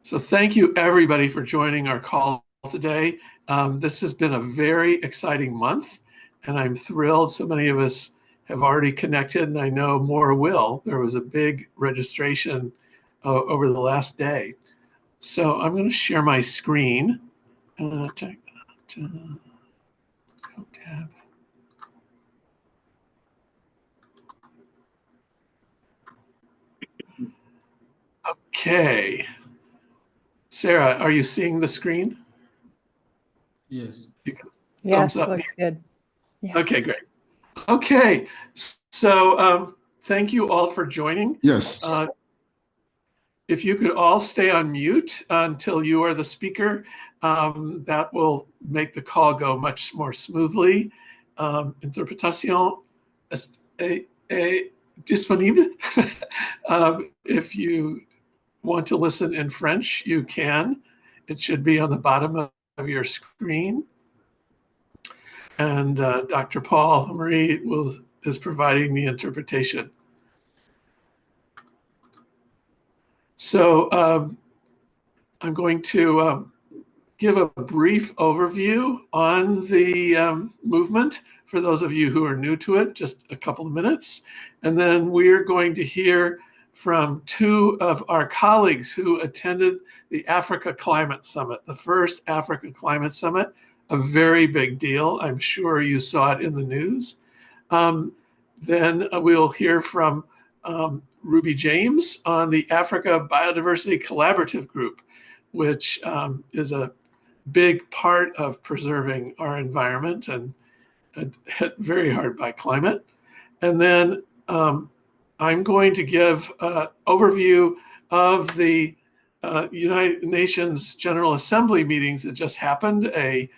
So thank you everybody for joining our call today. This has been a very exciting month, and I'm thrilled so many of us have already connected, and I know more will. There was a big registration over the last day. So I'm going to share my screen. Tab. Okay. Sarah, are you seeing the screen? Yes. You can thumbs Yes, up. looks good. Yeah. Okay, great. Okay, so thank you all for joining. Yes. If you could all stay on mute until you are the speaker, that will make the call go much more smoothly. Interpretation est disponible. If you want to listen in French, you can. It should be on the bottom of your screen. And Dr. Paul Marie is providing the interpretation. So I'm going to give a brief overview on the movement for those of you who are new to it, just a couple of minutes. And then we're going to hear from two of our colleagues who attended the Africa Climate Summit, the first Africa Climate Summit, a very big deal. I'm sure you saw it in the news. Then we'll hear from Ruby James on the Africa Biodiversity Collaborative Group, which is a big part of preserving our environment and hit very hard by climate. And then I'm going to give an overview of the United Nations General Assembly meetings that just happened, a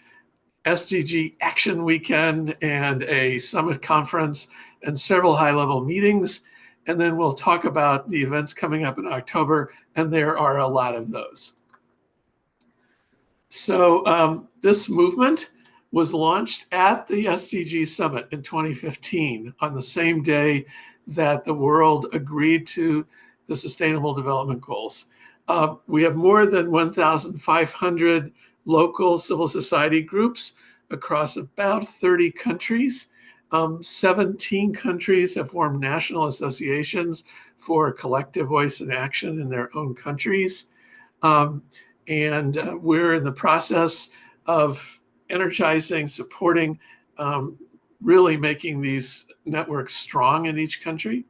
SDG Action Weekend and a summit conference and several high-level meetings. And then we'll talk about the events coming up in October, and there are a lot of those. So this movement was launched at the SDG Summit in 2015 on the same day that the world agreed to the Sustainable Development Goals. We have more than 1,500 local civil society groups across about 30 countries. 17 countries have formed national associations for collective voice and action in their own countries. And we're in the process of energizing, supporting, really making these networks strong in each country.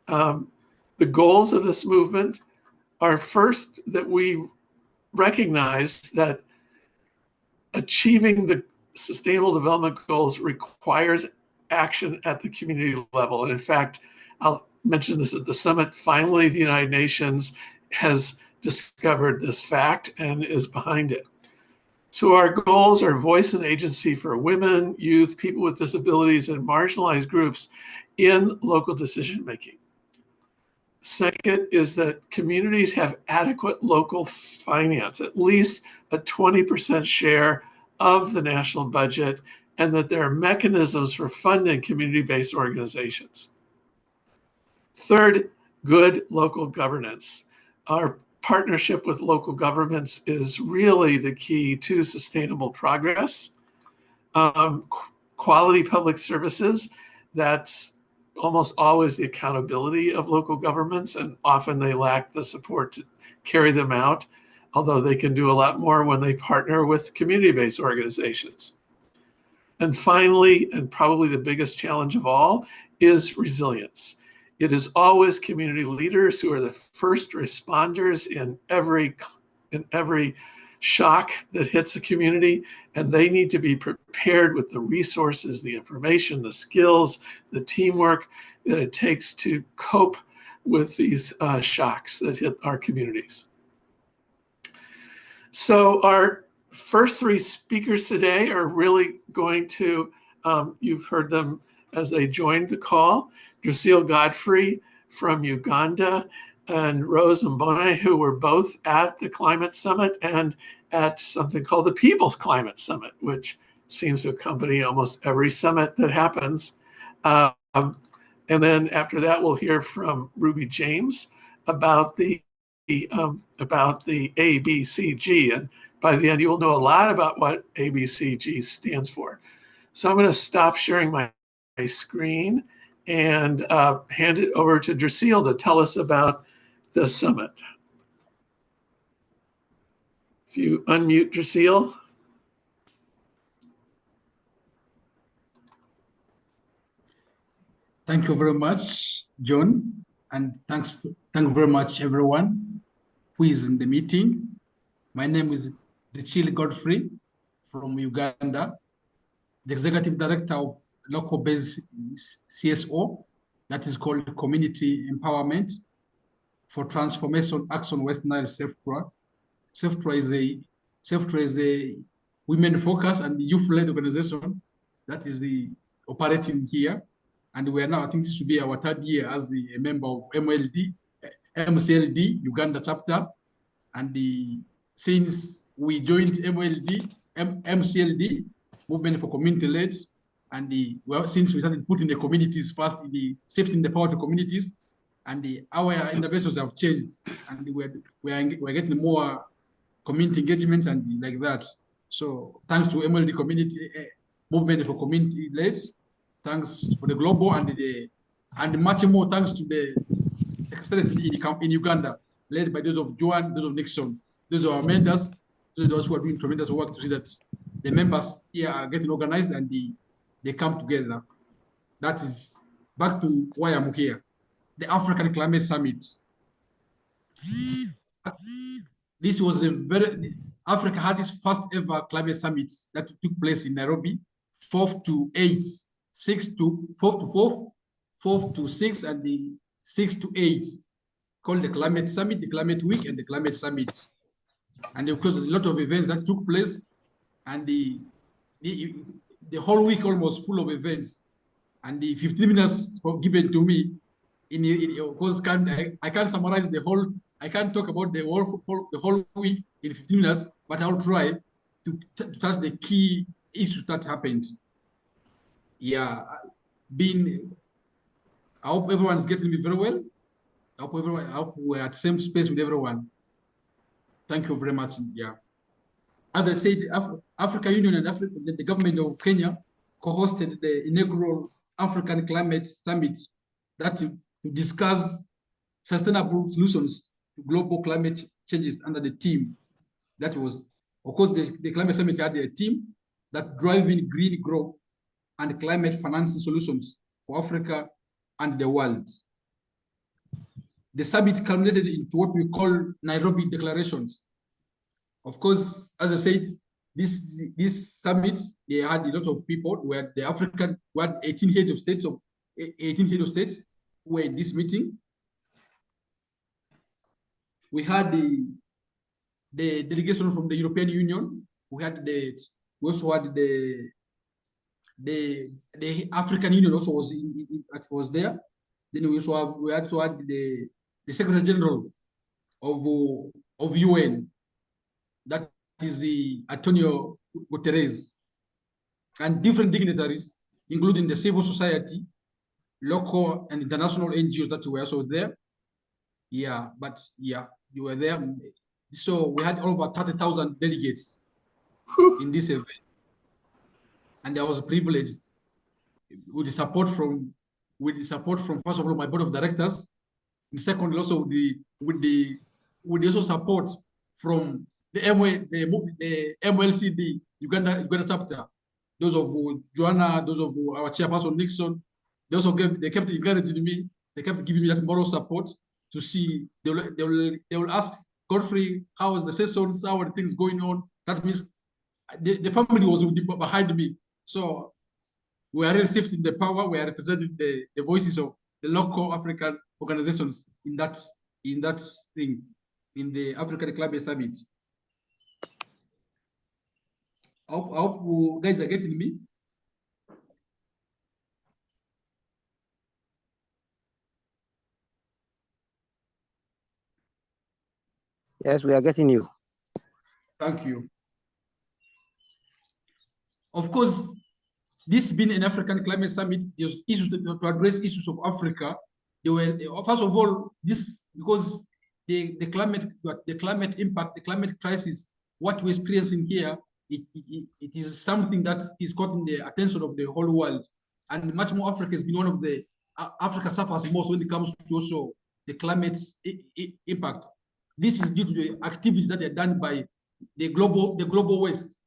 The goals of this movement are first that we recognize that achieving the Sustainable Development Goals requires action at the community level. And in fact, I'll mention this at the summit, finally the United Nations has discovered this fact and is behind it. So our goals are voice and agency for women, youth, people with disabilities, and marginalized groups in local decision making. Second is that communities have adequate local finance, at least a 20% share of the national budget, and that there are mechanisms for funding community-based organizations. Third, good local governance. Our partnership with local governments is really the key to sustainable progress. Quality public services, that's almost always the accountability of local governments, and often they lack the support to carry them out, although they can do a lot more when they partner with community-based organizations. And finally, and probably the biggest challenge of all, is resilience. It is always community leaders who are the first responders in every shock that hits a community, and they need to be prepared with the resources, the information, the skills, the teamwork that it takes to cope with these shocks that hit our communities. So our first three speakers today are really going to, you've heard them as they joined the call, Drusille Godfrey from Uganda and Rose Mbone, who were both at the Climate Summit and at something called the People's Climate Summit, which seems to accompany almost every summit that happens. And then after that, we'll hear from Ruby James about the about the ABCG, and by the end you will know a lot about what ABCG stands for. So I'm going to stop sharing my screen and hand it over to Dracil to tell us about the summit. If you unmute Dracil. Thank you very much, John, and thank you very much, everyone who is in the meeting. My name is Richil Godfrey from Uganda, the Executive Director of local-based CSO, that is called Community Empowerment for Transformation Action West Nile SEFTRA. SEFTRA is a women-focused and youth-led organization that is operating here. And we are now, I think this should be our third year as a member of MCLD, Uganda chapter. And since we joined MCLD, Movement for Community Led, and since we started putting the communities first, in the safety in the power to communities, and our interventions have changed, and we're getting more community engagements and like that. So thanks to MLD community Movement for Community Led, thanks for the global and much more thanks to the experience in Uganda, led by those of Joan, those of Nixon, those of our members, those who are doing tremendous work to see that the members here are getting organized and they come together. That is back to why I'm here. The African Climate Summit. This was Africa had its first ever climate summit that took place in Nairobi, 4th to 8th, 6th to 4th to 4th, 4th to 6th, and the 6th to 8th, called the Climate Summit, the Climate Week, and the Climate Summit. And of course, a lot of events that took place, and the whole week almost full of events. And the 15 minutes given to me, of course, I can't summarize the whole. I can't talk about the whole week in 15 minutes, but I'll try to touch the key issues that happened. Yeah, I hope everyone's getting me very well. I hope we're at the same space with everyone. Thank you very much. Yeah. As I said, African Union and the government of Kenya co-hosted the inaugural African Climate Summit that to discuss sustainable solutions to global climate changes under the theme. That was, of course, the Climate Summit had a theme that driving green growth and climate financing solutions for Africa and the world. The summit culminated into what we call Nairobi declarations. Of course, as I said, this summit, they had a lot of people where the African, we had 18 heads of states who were in this meeting. We had the delegation from the European Union. We also had the African Union also was there. Then we also had the Secretary General of UN, that is the Antonio Guterres, and different dignitaries, including the civil society, local and international NGOs that were also there. Yeah, but yeah, you were there. So we had over 30,000 delegates in this event, and I was privileged with the support from first of all my board of directors, and secondly also with the also support from the MLCD Uganda chapter, those of Joanna, those of our chairperson Nixon. They kept encouraging me. They kept giving me that moral support to see. They will ask Godfrey, how was the sessions? How are the things going on? That means the family was behind me. So we are really shifting the power. We are representing the voices of the local African organizations in that thing, in the African Climate Summit. I hope you guys are getting me. Yes, we are getting you. Thank you. Of course, this being an African Climate Summit, there's issues to address issues of Africa. They were, first of all, this because the climate impact, the climate crisis, what we're experiencing here, it is something that is caught in the attention of the whole world. And much more, Africa has been one of the, Africa suffers most when it comes to also the climate impact. This is due to the activities that are done by the global West.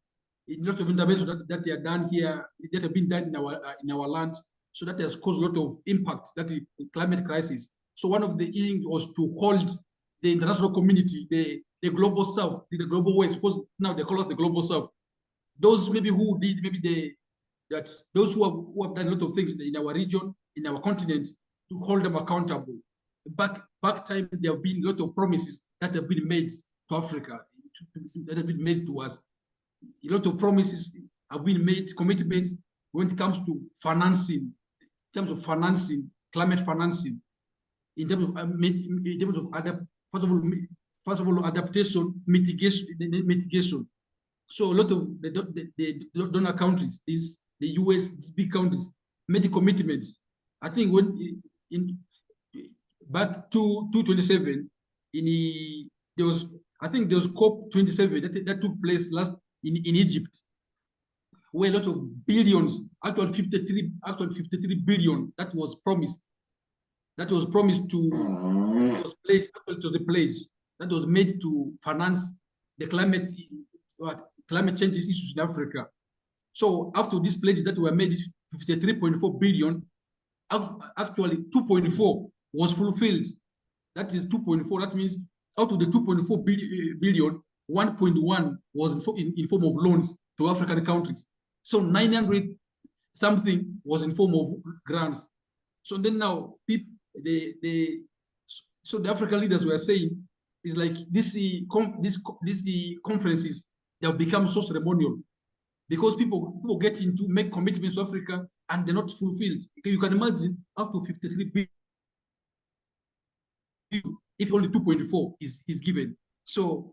A lot of interventions that they are done here, that have been done in our land. So that has caused a lot of impact, that is the climate crisis. So one of the things was to hold the international community, the global South, the global West, because now they call us the global South. Those maybe who did, maybe those who have done a lot of things in our region, in our continent, to hold them accountable. Back time, there have been a lot of promises that have been made to Africa, that have been made to us. A lot of promises have been made, commitments when it comes to financing, in terms of financing, climate financing, in terms of first of all, adaptation, mitigation. So a lot of the donor countries, the US, these big countries, made commitments. I think when back to 2027, there was COP27 that took place last in Egypt, where a lot of billions, actually 53 billion, that was promised. That was promised to, it was pledged, actually it was the pledge that was made to finance the climate changes issues in Africa. So after these pledges that were made, 53.4 billion, actually 2.4 was fulfilled. That is 2.4. That means out of the 2.4 billion, 1.1 was in form of loans to African countries. So 900 something was in form of grants. So then now people, so the African leaders were saying is like these conferences, they have become so ceremonial because people get into make commitments to Africa and they're not fulfilled. You can imagine up to 53 billion if only 2.4 is given. So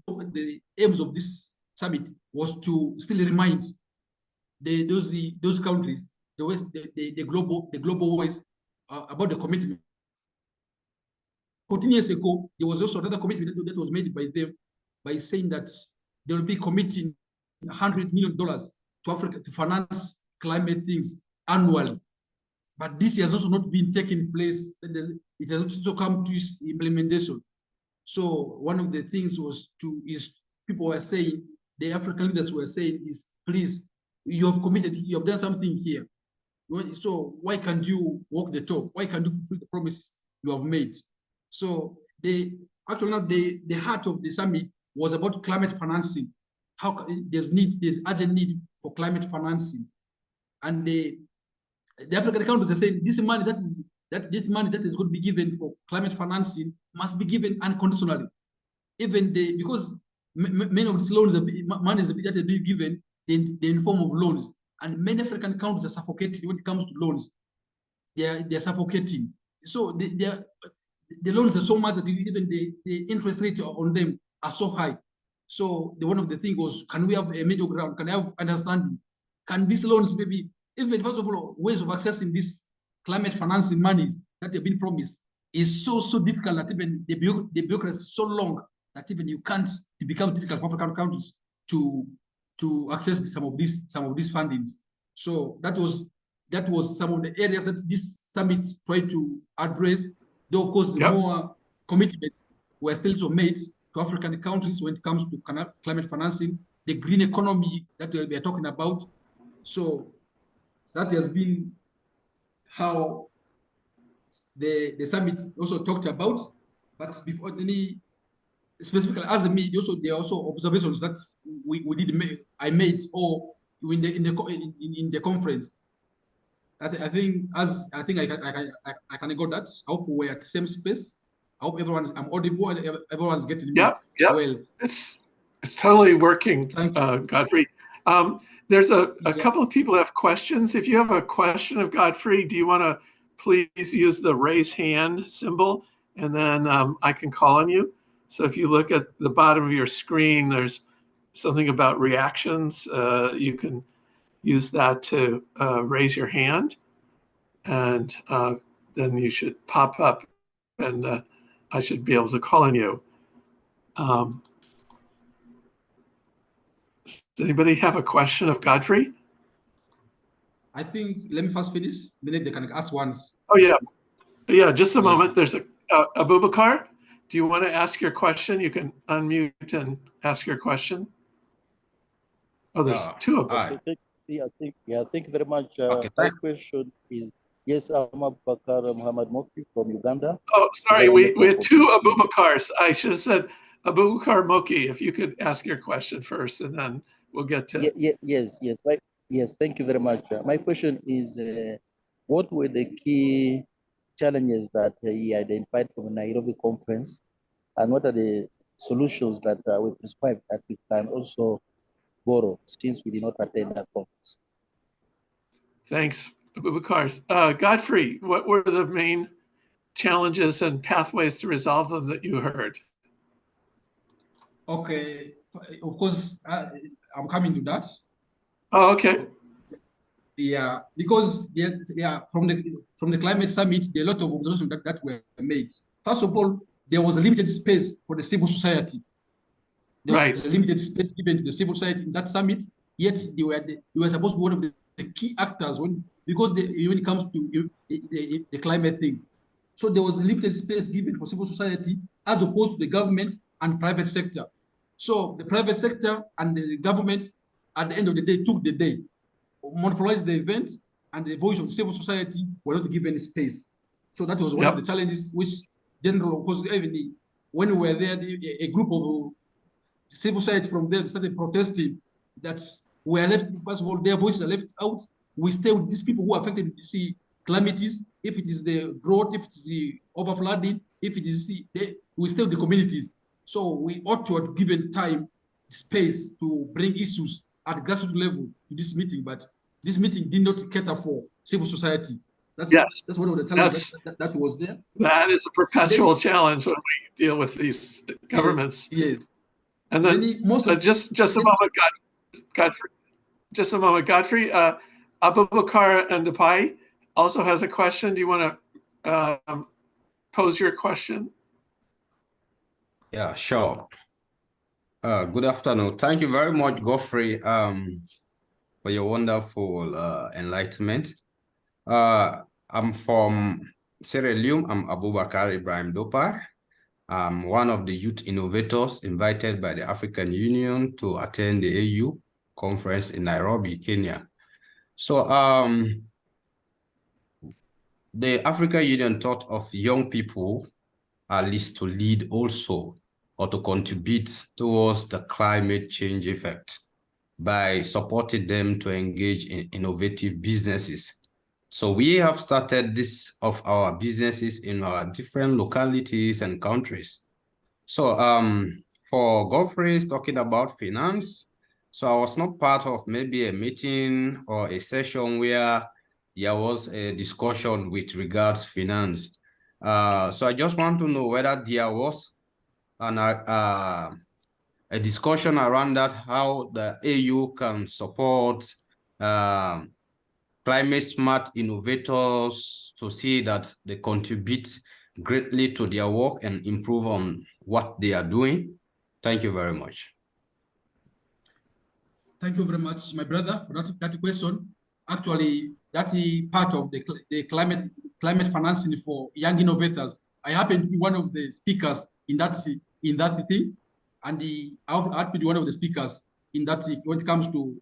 the aims of this summit was to still remind those countries, the West, the global West, about the commitment. 14 years ago, there was also another commitment that was made by them by saying that they will be committing $100 million to Africa to finance climate things annually. But this has also not been taken place. It has also come to its implementation. So one of the things people were saying, the African leaders were saying is, please, you have committed, you have done something here. So why can't you walk the talk? Why can't you fulfill the promises you have made? So the heart of the summit was about climate financing. How there's urgent need for climate financing, and the African countries are saying this money that is going to be given for climate financing must be given unconditionally. Even because many of these loans money that are being given in form of loans, and many African countries are suffocating when it comes to loans. They're suffocating. So the loans are so much that even the interest rate on them are so high. So one of the things was, can we have a middle ground? Can I have understanding? Can these loans maybe, even first of all, ways of accessing these climate financing monies that have been promised is so difficult that even the bureaucracy is so long that even you can't, it becomes difficult for African countries to access some of these fundings. So that was some of the areas that this summit tried to address. Though, of course, more commitments were still made to African countries when it comes to climate financing, the green economy that we are talking about. So that has been how the summit also talked about. But before any specifically as a media, there are also observations that I made or in the conference. I think I can go that. I hope we're at the same space. I hope I'm audible and everyone's getting me well. It's totally working, Godfrey. There's a couple of people have questions. If you have a question of Godfrey, do you want to please use the raise hand symbol, and then I can call on you. So if you look at the bottom of your screen, there's something about reactions. You can use that to raise your hand, and then you should pop up and I should be able to call on you. Does anybody have a question of Godfrey? I think, let me first finish, then they can ask once. Oh, yeah. Yeah, just a Yeah. moment. There's Abubakar. Do you want to ask your question? You can unmute and ask your question. Oh, there's two of them. Hi. Thank you very much. Okay, My question is, yes, I'm Abubakar Muhammad Moki from Uganda. Oh, sorry, we had two Abubakars. I should have said Abubakar Moki, if you could ask your question first, and then we'll get to. Yes, thank you very much. My question is, what were the key challenges that he identified from the Nairobi conference, and what are the solutions that were prescribed that we can also borrow since we did not attend that conference? Thanks, Abubakar. Godfrey, what were the main challenges and pathways to resolve them that you heard? Okay, of course, I'm coming to that. Oh, okay. Yeah, because from the climate summit, there are a lot of observations that were made. First of all, there was a limited space for the civil society. There was a limited space given to the civil society in that summit. Yet they were supposed to be one of the key actors when it comes to the climate things. So there was a limited space given for civil society as opposed to the government and private sector. So the private sector and the government, at the end of the day, took the day, monopolized the event, and the voice of civil society were not given space. So that was one of the challenges which general, because even when we were there, a group of civil society from there started protesting that we are left, first of all, their voices are left out. We stay with these people who are affected with the calamities, if it is the drought, if it is the overflooding, if it is we stay with the communities. So we ought to have given time, space to bring issues at grassroots level to this meeting, but this meeting did not cater for civil society. That's one of the challenges that was there. That is a perpetual challenge when we deal with these governments. Yes. And then just a moment, Godfrey. Just a moment, Godfrey. Abubakar and Depai also has a question. Do you want to pose your question? Yeah, sure. Good afternoon. Thank you very much, Godfrey, for your wonderful enlightenment. I'm from Sierra Leone. I'm Abubakar Ibrahim Dopar. I'm one of the youth innovators invited by the African Union to attend the AU conference in Nairobi, Kenya. So the African Union thought of young people at least to lead also or to contribute towards the climate change effect by supporting them to engage in innovative businesses. So we have started this of our businesses in our different localities and countries. So for Godfrey is talking about finance. So I was not part of maybe a meeting or a session where there was a discussion with regards finance. So I just want to know whether there was a discussion around that, how the AU can support climate smart innovators to see that they contribute greatly to their work and improve on what they are doing. Thank you very much. Thank you very much, my brother, for that question. Actually, that is part of the climate financing for young innovators. I happen to be one of the speakers in that thing, and I happen to be one of the speakers in that when it comes to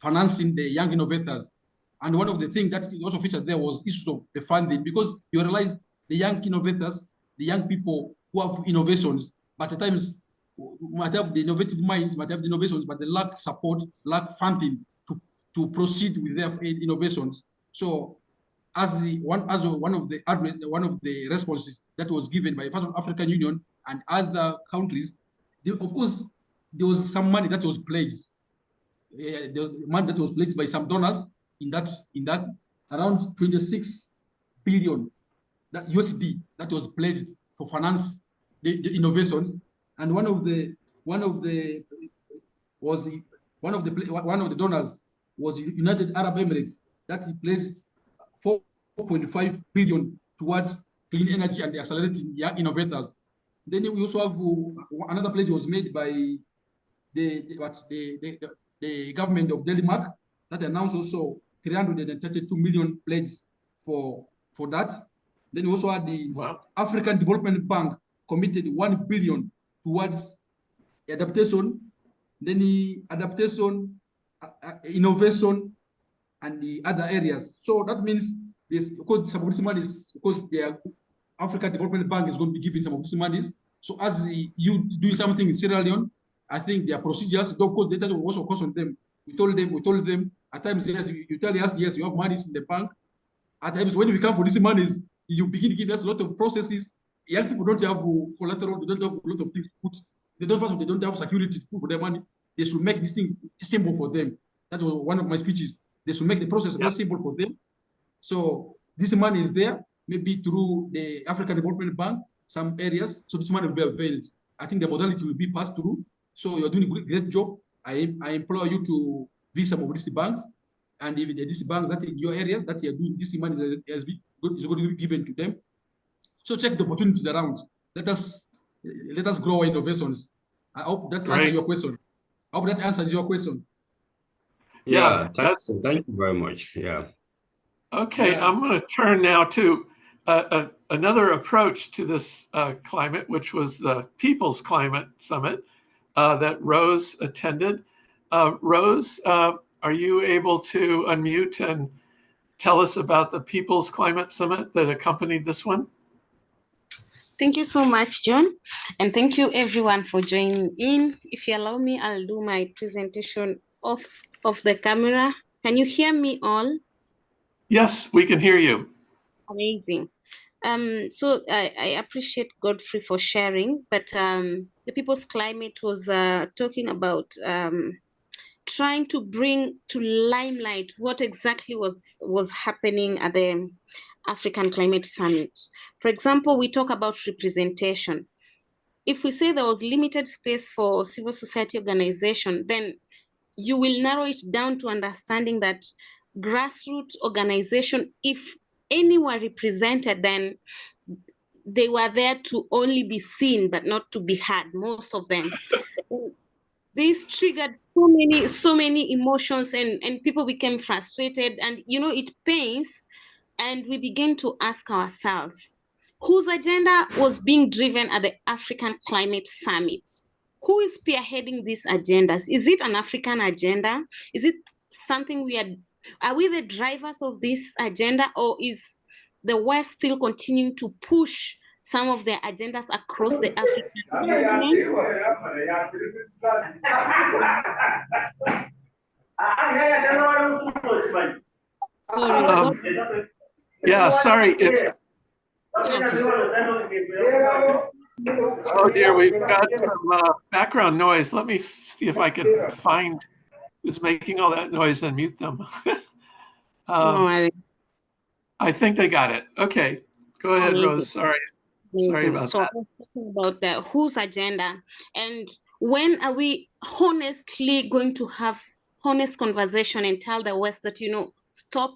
financing the young innovators. And one of the things that also featured there was issues of the funding, because you realize the young innovators, the young people who have innovations, but at times might have the innovative minds, might have the innovations, but they lack support, lack funding to proceed with their innovations. So as one of the responses that was given by the African Union and other countries, of course, there was some money that was placed. The money that was placed by some donors in that around 26 billion that USD that was pledged for finance the innovations, and one of the donors was United Arab Emirates that he placed 4.5 billion towards clean energy and accelerating young innovators. Then we also have another pledge was made by the government of Denmark that announced also 332 million pledge for that. Then we also had the African Development Bank committed 1 billion towards adaptation, then the adaptation, innovation, and the other areas. So that means this, because some of this money is because the African Development Bank is going to be giving some of this monies. So as you do something in Sierra Leone, I think their procedures, of course, data will also cost on them. We told them at times, yes, you tell us, yes, you have monies in the bank. At times, when we come for these monies, you begin to give us a lot of processes. Young people don't have collateral, they don't have a lot of things to put. They don't have security to put for their money. They should make this thing simple for them. That was one of my speeches. They should make the process very simple for them. So this money is there, maybe through the African Development Bank, some areas. So this money will be availed. I think the modality will be passed through. So you're doing a great job. I implore you to visit some of these banks, and if these banks that in your area that you're doing this money is going to be given to them. So check the opportunities around. Let us grow our innovations. I hope that answers your question. I hope that answers your question. Yeah, thank you very much. Yeah. Okay, I'm going to turn now to another approach to this climate, which was the People's Climate Summit that Rose attended. Rose, are you able to unmute and tell us about the People's Climate Summit that accompanied this one? Thank you so much, John. And thank you everyone for joining in. If you allow me, I'll do my presentation off the camera. Can you hear me all? Yes, we can hear you. Amazing. So I appreciate Godfrey for sharing, but the People's Climate was talking about trying to bring to limelight what exactly was happening at the African Climate Summit. For example, we talk about representation. If we say there was limited space for civil society organization, then you will narrow it down to understanding that grassroots organization, if any were represented, then they were there to only be seen, but not to be heard, most of them. This triggered so many emotions, and people became frustrated, and it pains. And we began to ask ourselves, whose agenda was being driven at the African Climate Summit? Who is spearheading these agendas? Is it an African agenda? Is it something are we the drivers of this agenda, or is the West still continuing to push some of their agendas across the African continent? Sorry. Yeah, sorry. Oh dear, we've got some background noise. Let me see if I can find who's making all that noise and mute them. I think they got it. Okay, go ahead, Rose. Sorry about that. I was talking about whose agenda, and when are we honestly going to have honest conversation and tell the West that, stop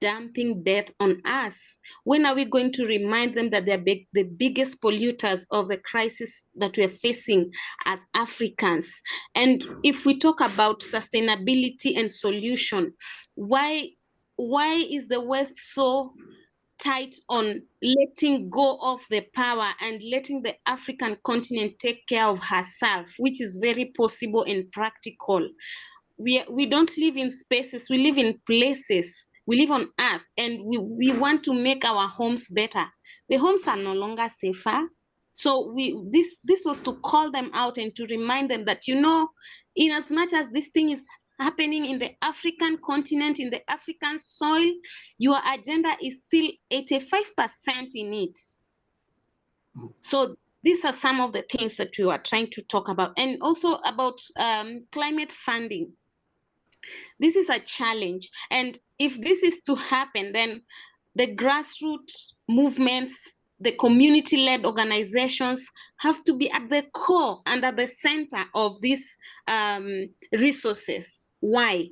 dumping death on us? When are we going to remind them that they're the biggest polluters of the crisis that we're facing as Africans? And if we talk about sustainability and solution, why is the West so tight on letting go of the power and letting the African continent take care of herself, which is very possible and practical? We don't live in spaces, we live in places. We live on Earth, and we want to make our homes better. The homes are no longer safer. So this was to call them out and to remind them that, in as much as this thing is happening in the African continent, in the African soil, your agenda is still 85% in it. So these are some of the things that we were trying to talk about. And also about climate funding. This is a challenge. And if this is to happen, then the grassroots movements, the community-led organizations have to be at the core and at the center of these resources. Why?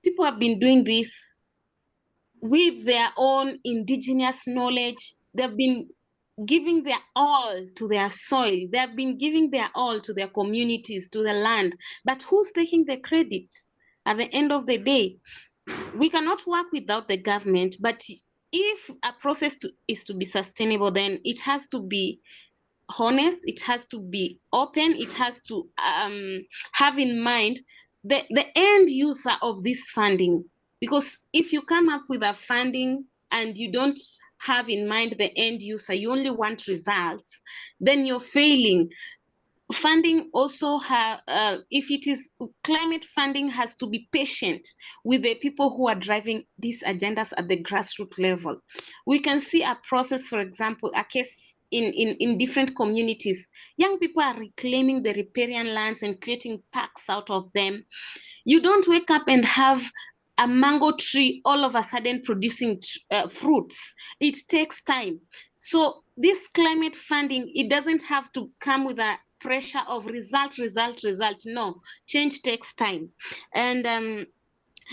People have been doing this with their own indigenous knowledge, they've been giving their all to their soil. They have been giving their all to their communities, to the land. But who's taking the credit at the end of the day? We cannot work without the government, but if a process is to be sustainable, then it has to be honest, it has to be open, it has to have in mind the end user of this funding. Because if you come up with a funding and you don't have in mind the end user, you only want results, then you're failing. Funding also if it is climate funding, has to be patient with the people who are driving these agendas at the grassroots level. We can see a process, for example, a case in different communities. Young people are reclaiming the riparian lands and creating parks out of them. You don't wake up and have a mango tree all of a sudden producing fruits. It takes time. So this climate funding, it doesn't have to come with a pressure of result. No, change takes time. And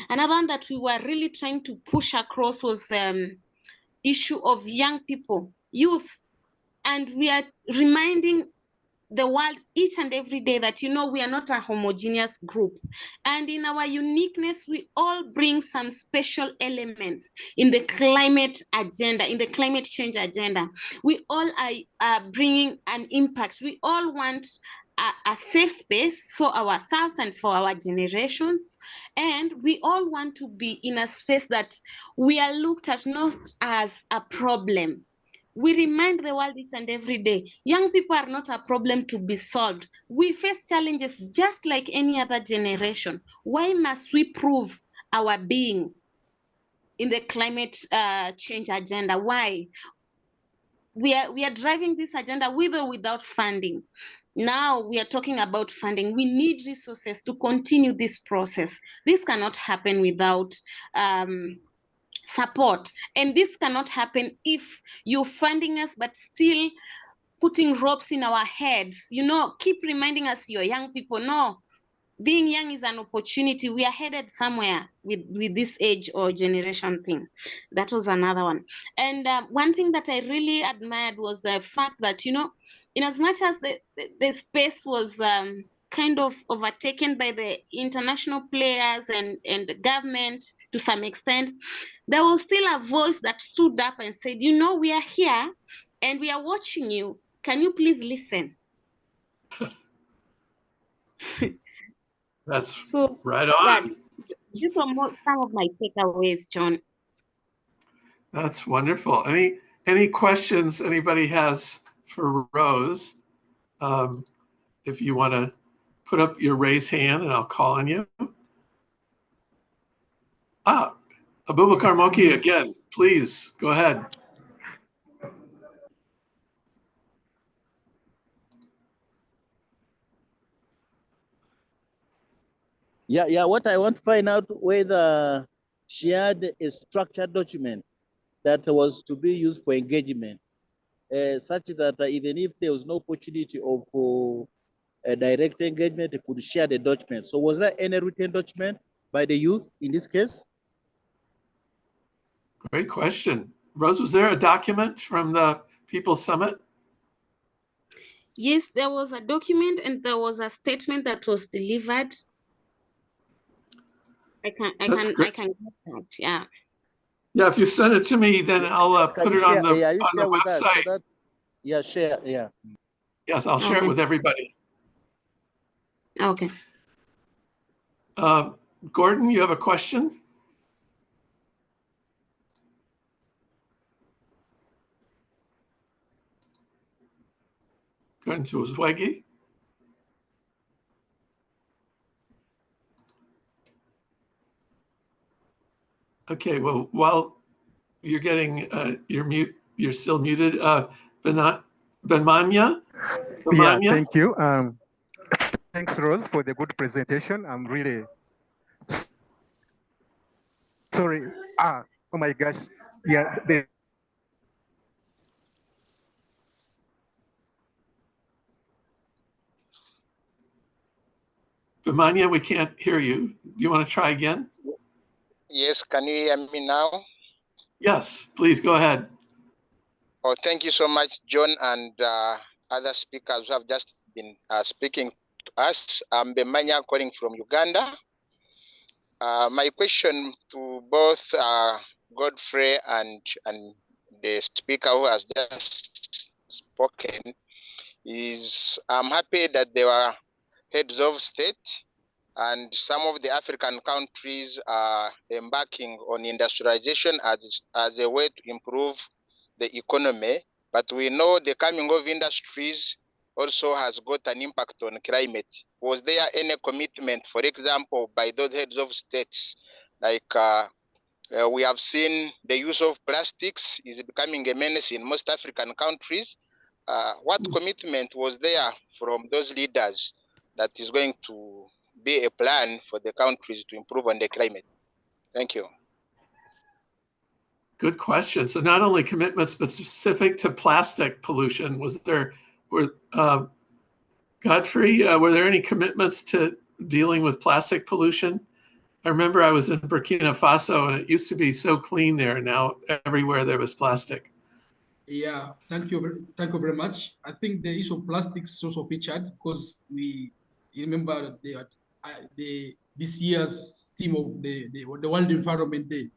another one that we were really trying to push across was the issue of young people, youth. And we are reminding the world each and every day that, we are not a homogeneous group. And in our uniqueness, we all bring some special elements in the climate agenda, in the climate change agenda. We all are bringing an impact. We all want a safe space for ourselves and for our generations. And we all want to be in a space that we are looked at not as a problem. We remind the world each and every day, young people are not a problem to be solved. We face challenges just like any other generation. Why must we prove our being in the climate change agenda? Why? We are driving this agenda with or without funding. Now we are talking about funding. We need resources to continue this process. This cannot happen without support. And this cannot happen if you're funding us, but still putting ropes in our heads, keep reminding us you're young people. No, being young is an opportunity. We are headed somewhere with this age or generation thing. That was another one. And one thing that I really admired was the fact that, in as much as the space was kind of overtaken by the international players and the government to some extent, there was still a voice that stood up and said, we are here and we are watching you. Can you please listen? That's So right on. these were some of my takeaways, John. That's wonderful. Any questions anybody has for Rose? If you want to put up your raise hand and I'll call on you. Abubakar Moki again, please go ahead. Yeah. What I want to find out whether she had a structured document that was to be used for engagement, such that even if there was no opportunity of direct engagement, they could share the document. So was there any written document by the youth in this case? Great question. Rose, was there a document from the People's Summit? Yes, there was a document and there was a statement that was delivered. I can get that. Yeah. Yeah, if you send it to me, then I'll put it on the website. So that, share. Yeah. Yes, I'll share it with everybody. Okay. Gordon, you have a question? Gordon Tuzwegi? Okay, well, while you're getting, you're still muted. Benmanya? Yeah, thank you. Thanks, Rose, for the good presentation. I'm really sorry. Oh my gosh. Yeah. Benmanya, we can't hear you. Do you want to try again? Yes, can you hear me now? Yes, please go ahead. Oh, thank you so much, John, and other speakers who have just been speaking to us. I'm Bemanya calling from Uganda. My question to both Godfrey and the speaker who has just spoken is, I'm happy that they were heads of state and some of the African countries are embarking on industrialization as a way to improve the economy. But we know the coming of industries also has got an impact on climate. Was there any commitment, for example, by those heads of states, like we have seen the use of plastics is becoming a menace in most African countries. What commitment was there from those leaders that is going to be a plan for the countries to improve on the climate? Thank you. Good question. So not only commitments, but specific to plastic pollution. Godfrey, were there any commitments to dealing with plastic pollution? I remember I was in Burkina Faso and it used to be so clean there. And now everywhere there was plastic. Yeah, thank you very much. I think the issue of plastics also featured because you remember this year's theme of the World Environment Day,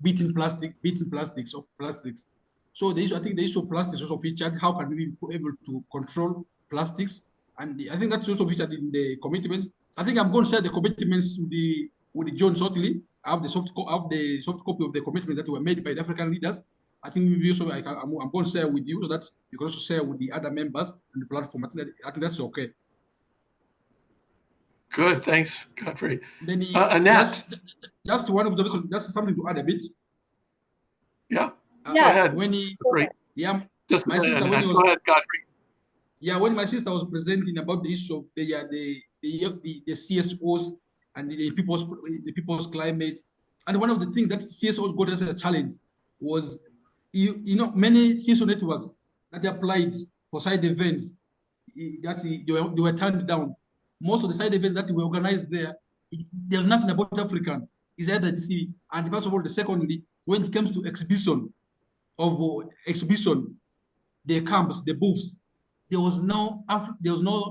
beating plastics. So I think the issue of plastics also featured. How can we be able to control plastics? And I think that's also featured in the commitments. I think I'm going to share the commitments with John shortly. I have the soft copy of the commitments that were made by the African leaders. I think maybe also I'm going to share with you so that you can also share with the other members on the platform. I think that's okay. Good, thanks, Godfrey. Then Annette. Just one observation, just something to add a bit. Yeah. Go ahead. When Just my sister, when he was, go ahead, Godfrey. Yeah, when my sister was presenting about the issue of the CSOs and the people's climate, and one of the things that CSOs got as a challenge was, many CSO networks that applied for side events that they were turned down. Most of the side events that were organized there's nothing about African. It's either DC, and first of all, secondly, when it comes to exhibition, the camps, the booths, there was no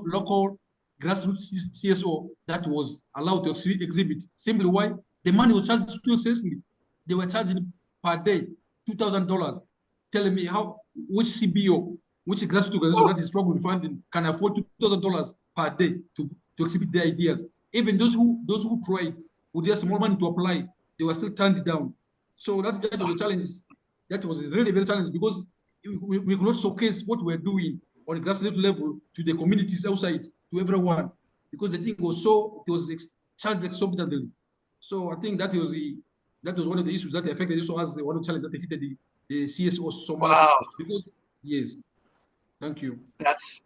local grassroots CSO that was allowed to exhibit. Simply why? The money was charged too excessively. They were charging per day $2,000. Telling me which CBO, which grassroots organization that is struggling funding can afford $2,000 per day to exhibit their ideas. Even those who tried with their small money to apply, they were still turned down. So that was a challenge. That was really very challenging because we could not showcase what we're doing on a grassroots level to the communities outside, to everyone, because the thing was charged exorbitantly. So I think that was one of the issues that affected also as one of the challenges that affected the CSOs so much. Wow. Because yes, thank you. That's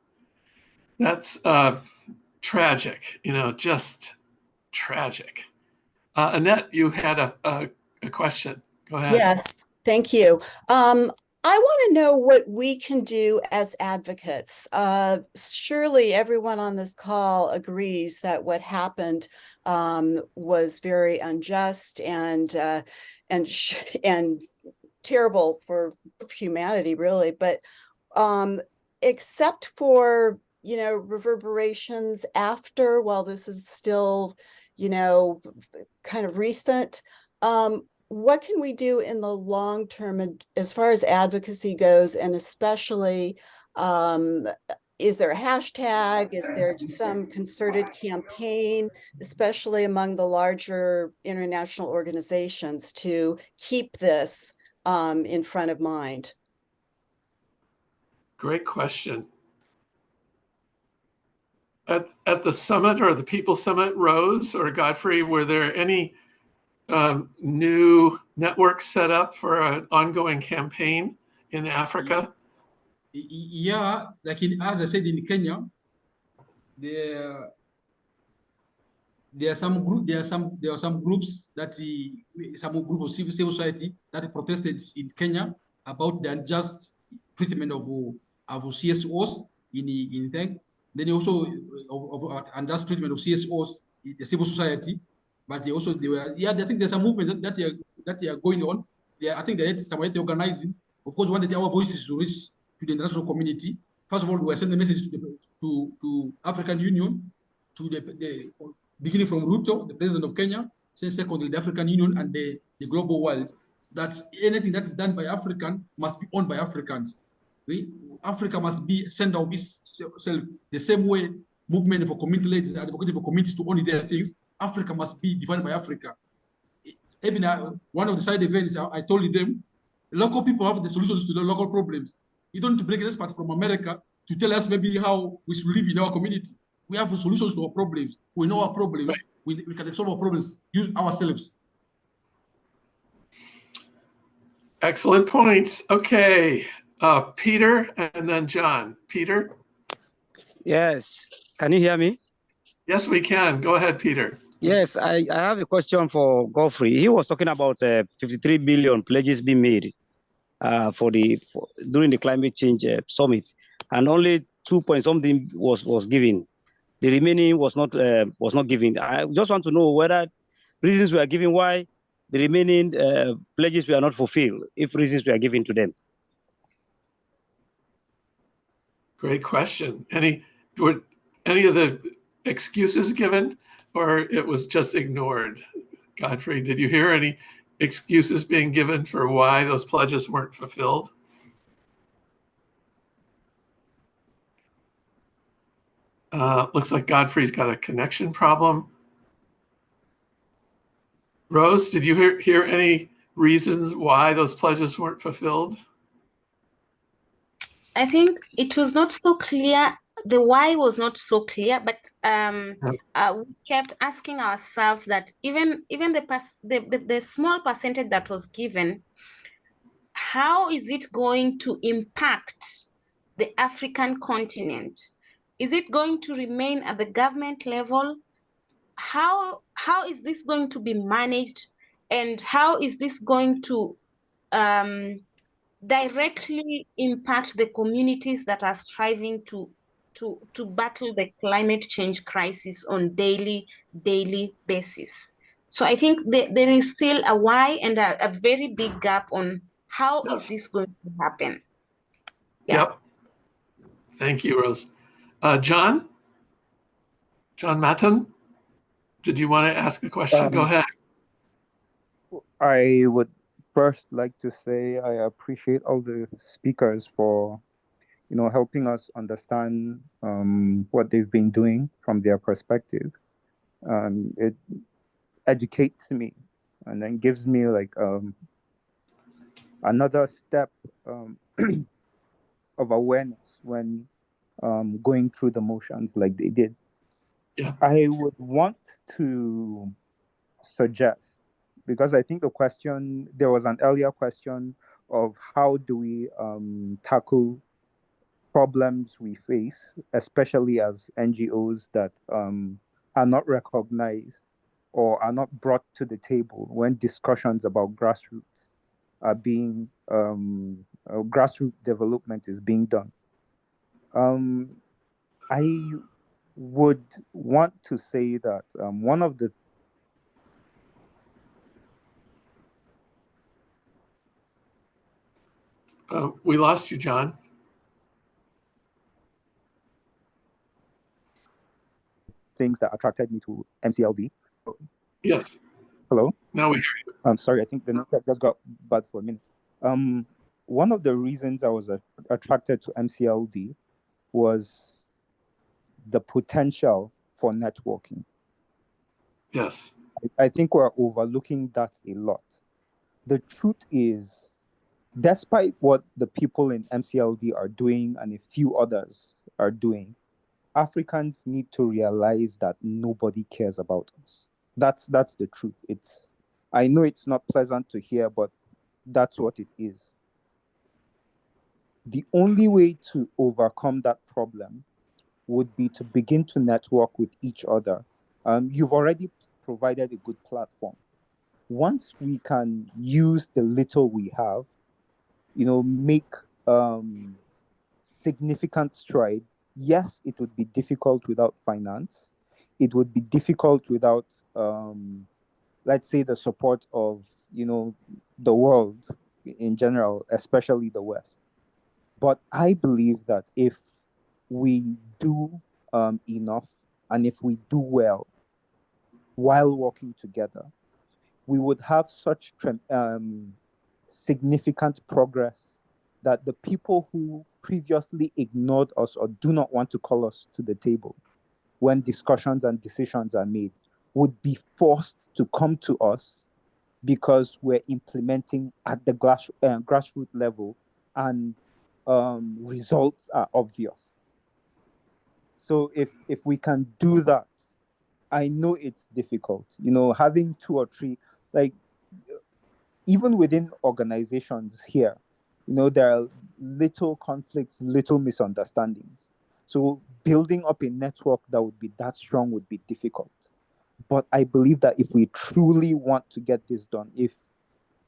tragic. Just tragic. Annette, you had a question. Go ahead. Yes, thank you. I want to know what we can do as advocates. Surely everyone on this call agrees that what happened was very unjust and terrible for humanity, really. But except for reverberations after, while this is still kind of recent, what can we do in the long term as far as advocacy goes, and especially is there a hashtag? Is there some concerted campaign, especially among the larger international organizations, to keep this in front of mind? Great question. At the summit or the People Summit, Rose or Godfrey, were there any new networks set up for an ongoing campaign in Africa? Yeah, like as I said, in Kenya, there are some groups that some group of civil society that protested in Kenya about the unjust treatment of CSOs in tech. Then also of unjust treatment of CSOs in the civil society. But I think there's a movement that they are going on. I think they're organizing Of course, we want our voices to reach to the international community. First of all, we are sending a message to African Union, to the beginning from Ruto, the president of Kenya, secondly, the African Union and the global world, that anything that is done by African must be owned by Africans. Africa must be center of itself. The same way movement for community leaders, advocating for communities to own their things, Africa must be defined by Africa. Even one of the side events, I told them, local people have the solutions to the local problems. You don't need to bring an expert from America to tell us maybe how we should live in our community. We have the solutions to our problems. We know our problems. We can solve our problems use ourselves. Excellent points. Okay, Peter and then John. Peter? Yes. Can you hear me? Yes, we can. Go ahead, Peter. Yes, I have a question for Godfrey. He was talking about 53 billion pledges being made during the climate change summit, and only 2 point something was given. The remaining was not given. I just want to know whether reasons were given why the remaining pledges were not fulfilled, if reasons were given to them. Great question. Were any of the excuses given, or it was just ignored? Godfrey, did you hear any excuses being given for why those pledges weren't fulfilled? Looks like Godfrey's got a connection problem. Rose, did you hear any reasons why those pledges weren't fulfilled? I think it was not so clear. The why was not so clear, but we kept asking ourselves that even the small percentage that was given, how is it going to impact the African continent? Is it going to remain at the government level? How is this going to be managed, and how is this going to directly impact the communities that are striving to battle the climate change crisis on daily basis? So I think there is still a why and a very big gap on how is this going to happen. Yeah. Yep. Thank you, Rose. John Matton, did you want to ask a question? Go ahead. I would first like to say I appreciate all the speakers for, helping us understand what they've been doing from their perspective. It educates me and then gives me like another step of awareness when going through the motions like they did. Yeah. I would want to suggest, because I think there was an earlier question of how do we tackle problems we face, especially as NGOs that are not recognized or are not brought to the table when discussions about grassroots are being, grassroots development is being done. I would want to say that one of the we lost you, John. things that attracted me to MCLD. Yes. Hello? Now we hear you. I'm sorry, I think the network just got bad for a minute. One of the reasons I was attracted to MCLD was the potential for networking. Yes. I think we're overlooking that a lot. The truth is, despite what the people in MCLD are doing and a few others are doing, Africans need to realize that nobody cares about us. That's the truth. I know it's not pleasant to hear, but that's what it is. The only way to overcome that problem would be to begin to network with each other. You've already provided a good platform. Once we can use the little we have, make significant stride. Yes, it would be difficult without finance. It would be difficult without, let's say, the support of, the world. in general, especially the West. But I believe that if we do enough and if we do well while working together, we would have such significant progress that the people who previously ignored us or do not want to call us to the table when discussions and decisions are made would be forced to come to us because we're implementing at the grassroots level and results are obvious. So if we can do that, I know it's difficult. Having two or three, like even within organizations here, there are little conflicts, little misunderstandings. So building up a network that would be that strong would be difficult. But I believe that if we truly want to get this done, if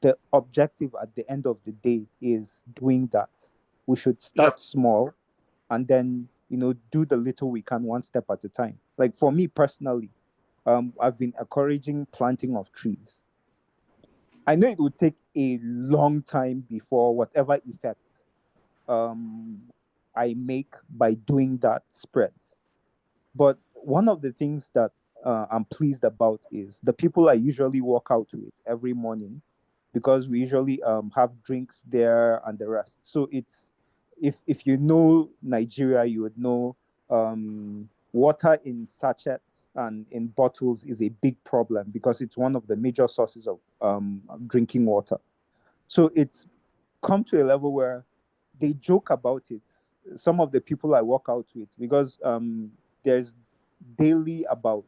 the objective at the end of the day is doing that, we should start small and then, do the little we can one step at a time. Like for me personally, I've been encouraging planting of trees. I know it would take a long time before whatever effect I make by doing that spreads. But one of the things that I'm pleased about is the people I usually walk out with every morning, because we usually have drinks there and the rest. So it's if you know Nigeria, you would know water in sachets and in bottles is a big problem because it's one of the major sources of drinking water. So it's come to a level where they joke about it. Some of the people I walk out with, because there's daily about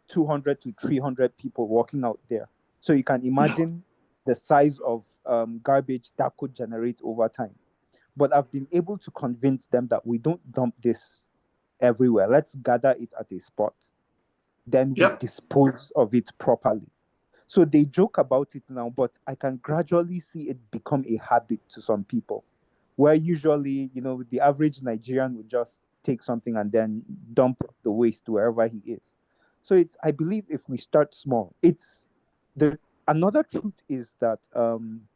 200 to 300 people walking out there. So you can imagine the size of garbage that could generate over time. But I've been able to convince them that we don't dump this everywhere. Let's gather it at a spot. Then we dispose of it properly. So they joke about it now, but I can gradually see it become a habit to some people, where usually, the average Nigerian would just take something and then dump the waste wherever he is. So I believe if we start small, another truth is that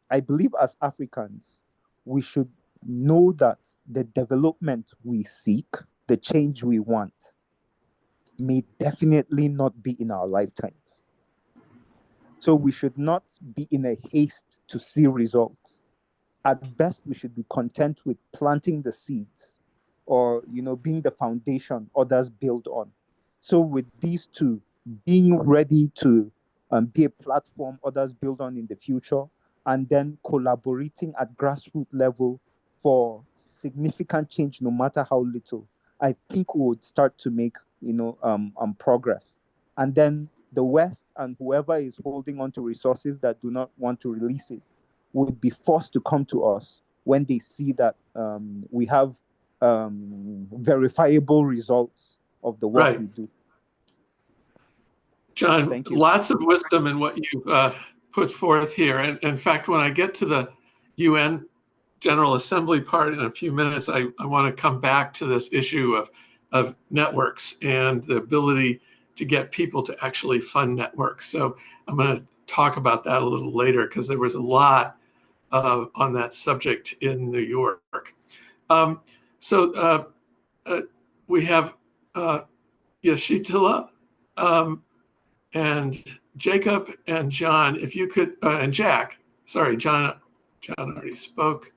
I believe as Africans, we should know that the development we seek, the change we want, may definitely not be in our lifetimes. So we should not be in a haste to see results. At best, we should be content with planting the seeds or, being the foundation others build on. So with these two, being ready to be a platform others build on in the future, and then collaborating at grassroots level for significant change, no matter how little, I think we would start to make, progress. And then the West and whoever is holding on to resources that do not want to release it would be forced to come to us when they see that we have verifiable results of the work we do. John, thank you. Lots of wisdom in what you've put forth here. And in fact, when I get to the UN General Assembly part in a few minutes, I want to come back to this issue of networks and the ability to get people to actually fund networks. So I'm going to talk about that a little later because there was a lot on that subject in New York. We have Yeshitila and Jacob and John, if you could, and Jack, sorry, John already spoke,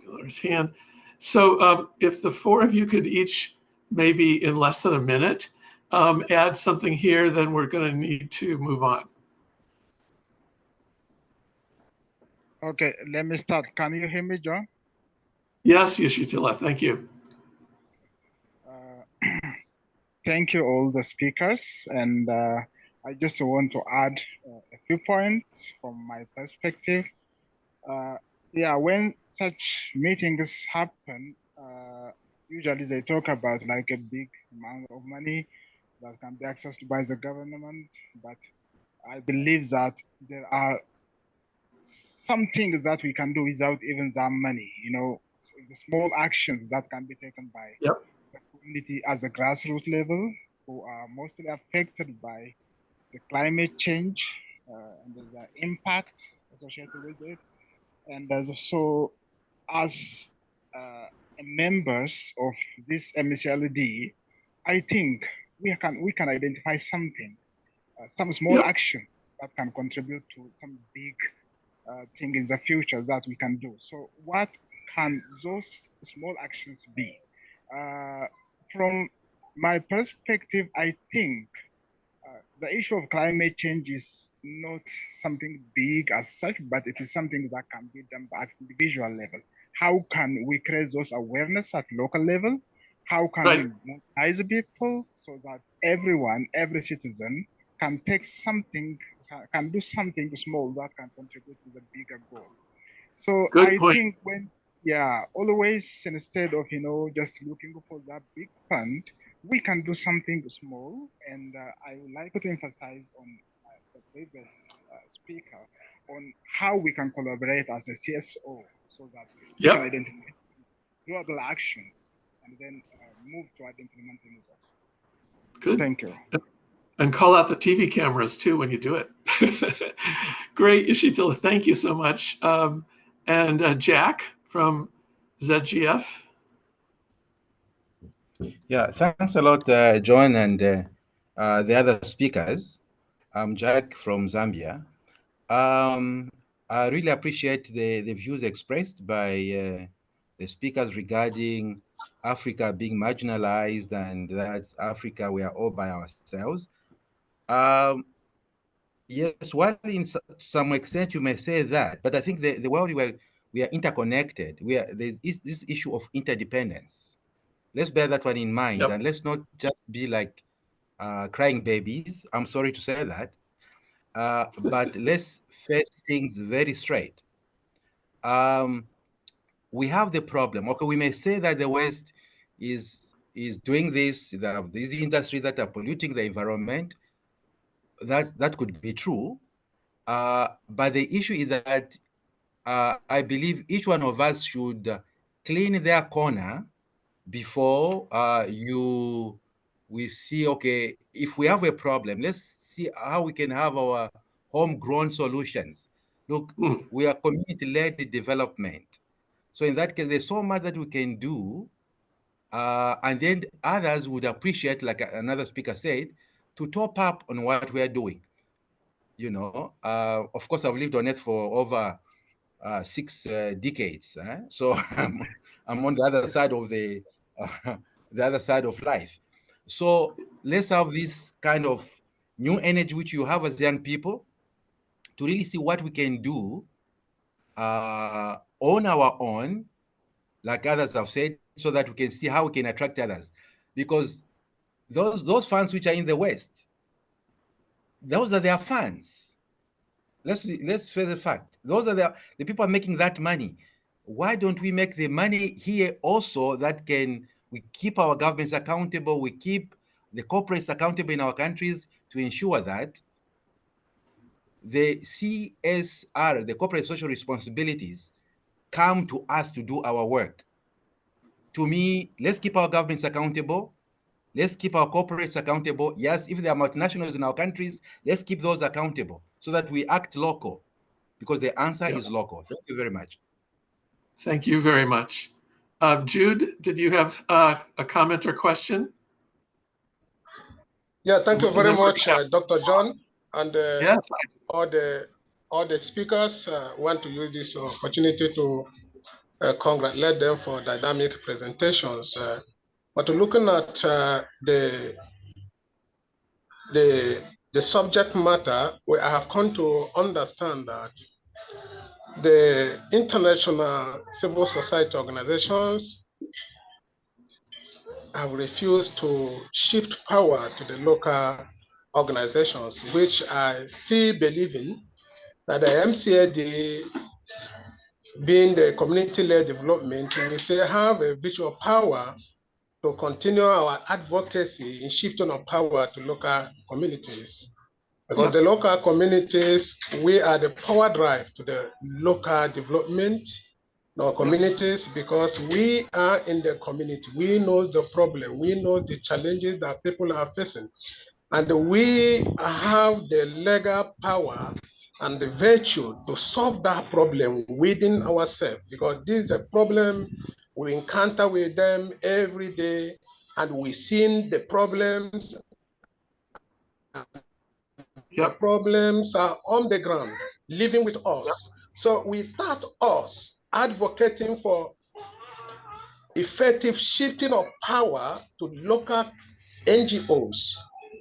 lower his hand. So if the four of you could each, maybe in less than a minute, add something here, then we're going to need to move on. Okay, let me start. Can you hear me, John? Yes, Yeshitila, thank you. Thank you, all the speakers. And I just want to add a few points from my perspective. When such meetings happen, usually they talk about like a big amount of money that can be accessed by the government. But I believe that there are some things that we can do without even that money, the small actions that can be taken by the community as a grassroots level who are mostly affected by the climate change and the impact associated with it. And so as members of this MCLD, I think we can identify something, some small actions that can contribute to some big thing in the future that we can do. So what can those small actions be? From my perspective, I think the issue of climate change is not something big as such, but it is something that can be done at individual level. How can we create those awareness at local level? How can we mobilize people so that everyone, every citizen can take something, can do something small that can contribute to the bigger goal? So I think always instead of, just looking for that big fund, we can do something small. And I would like to emphasize on the previous speaker on how we can collaborate as a CSO so that we can identify doable actions and then move toward implementing results. Good. Thank you. And call out the TV cameras too when you do it. Great, Yeshitela, thank you so much. And Jack from ZGF. Yeah, thanks a lot, John and the other speakers. I'm Jack from Zambia. I really appreciate the views expressed by the speakers regarding Africa being marginalized and that Africa, we are all by ourselves. Yes, while in some extent you may say that, but I think the world we are interconnected. There's this issue of interdependence. Let's bear that one in mind, and let's not just be like crying babies. I'm sorry to say that, but let's face things very straight. We have the problem. Okay, we may say that the West is doing this. There are these industries that are polluting the environment. That could be true, but the issue is that I believe each one of us should clean their corner before we see, okay, if we have a problem, let's see how we can have our homegrown solutions. Look, we are community-led development. So in that case, there's so much that we can do. And then others would appreciate, like another speaker said, to top up on what we are doing. Of course, I've lived on Earth for over 6 decades. So I'm on the other side of the other side of life. So let's have this kind of new energy which you have as young people to really see what we can do on our own, like others have said, so that we can see how we can attract others. Because those funds which are in the West, those are their funds. Let's face the fact. Those are the people are making that money. Why don't we make the money here also that we keep our governments accountable, we keep the corporates accountable in our countries to ensure that the CSR, the corporate social responsibilities, come to us to do our work. To me, let's keep our governments accountable. Let's keep our corporates accountable. Yes, if there are multinationals in our countries, let's keep those accountable so that we act local, because the answer is local. Thank you very much. Thank you very much. Jude, did you have a comment or question? Yeah, thank you very much, Dr. John, and all the speakers. Want to use this opportunity to congratulate them for dynamic presentations. But looking at the subject matter, we have come to understand that the international civil society organizations have refused to shift power to the local organizations, which I still believe in, that the MCAD, being the community-led development, we still have a virtual power to continue our advocacy in shifting of power to local communities. Because the local communities, we are the power drive to the local development in our communities, because we are in the community. We know the problem. We know the challenges that people are facing. And we have the legal power and the virtue to solve that problem within ourselves, because this is a problem we encounter with them every day, and we've seen the problems. The problems are on the ground, living with us. So without us advocating for effective shifting of power to local NGOs,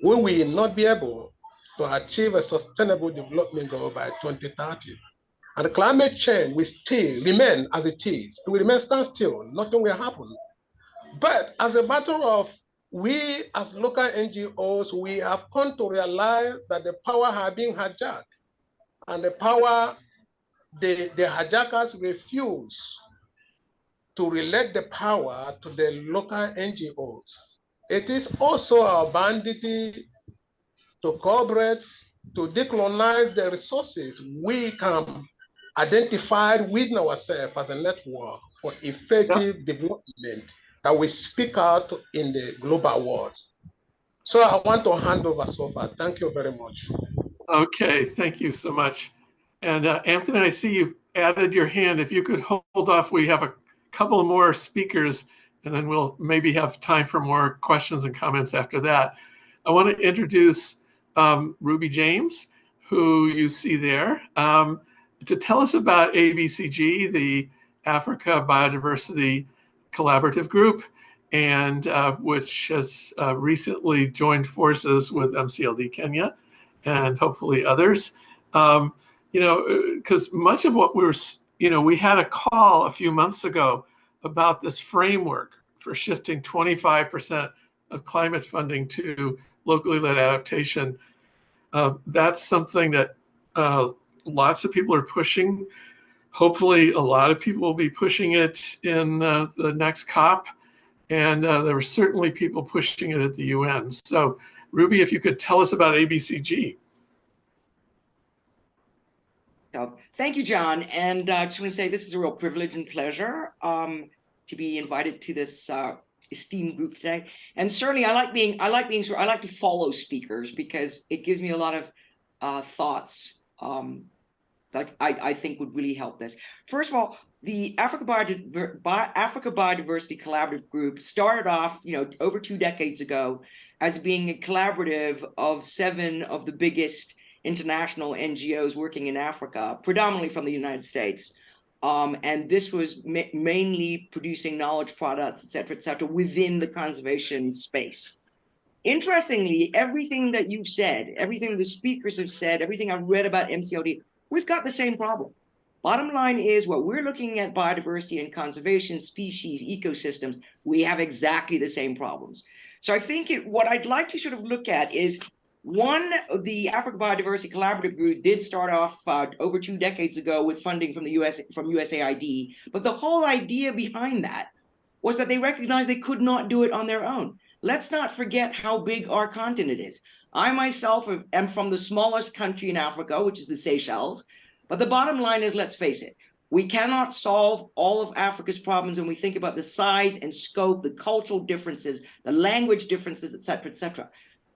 we will not be able to achieve a sustainable development goal by 2030. And climate change will still remain as it is. It will remain standstill, nothing will happen. But as a matter of we as local NGOs, we have come to realize that the power has been hijacked, and the power, the hijackers refuse to relate the power to the local NGOs. It is also our bandity to cooperate, to decolonize the resources we can identify within ourselves as a network for effective development that we speak out in the global world. So I want to hand over so far. Thank you very much. Okay, thank you so much. And Anthony, I see you've added your hand. If you could hold off, we have a couple more speakers, and then we'll maybe have time for more questions and comments after that. I want to introduce Ruby James, who you see there, to tell us about ABCG, the Africa Biodiversity Collaborative Group, and which has recently joined forces with MCLD Kenya and hopefully others. You know, because much of what we had a call a few months ago about this framework for shifting 25% of climate funding to locally led adaptation. That's something that lots of people are pushing. Hopefully a lot of people will be pushing it in the next COP. And there were certainly people pushing it at the UN. So Ruby, if you could tell us about ABCG. Thank you, John. And I just want to say this is a real privilege and pleasure to be invited to this esteemed group today. And certainly I like to follow speakers because it gives me a lot of thoughts that I think would really help this. First of all, the Africa Biodiversity Collaborative Group started off, over 2 decades ago as being a collaborative of 7 of the biggest international NGOs working in Africa, predominantly from the United States. And this was mainly producing knowledge products, et cetera, within the conservation space. Interestingly, everything that you've said, everything the speakers have said, everything I've read about MCLD, we've got the same problem. Bottom line is, what we're looking at biodiversity and conservation, species, ecosystems, we have exactly the same problems. So I think what I'd like to sort of look at is, the Africa Biodiversity Collaborative Group did start off over 2 decades ago with funding from USAID, but the whole idea behind that was that they recognized they could not do it on their own. Let's not forget how big our continent is. I myself am from the smallest country in Africa, which is the Seychelles, but the bottom line is, let's face it, we cannot solve all of Africa's problems when we think about the size and scope, the cultural differences, the language differences, et cetera, et cetera.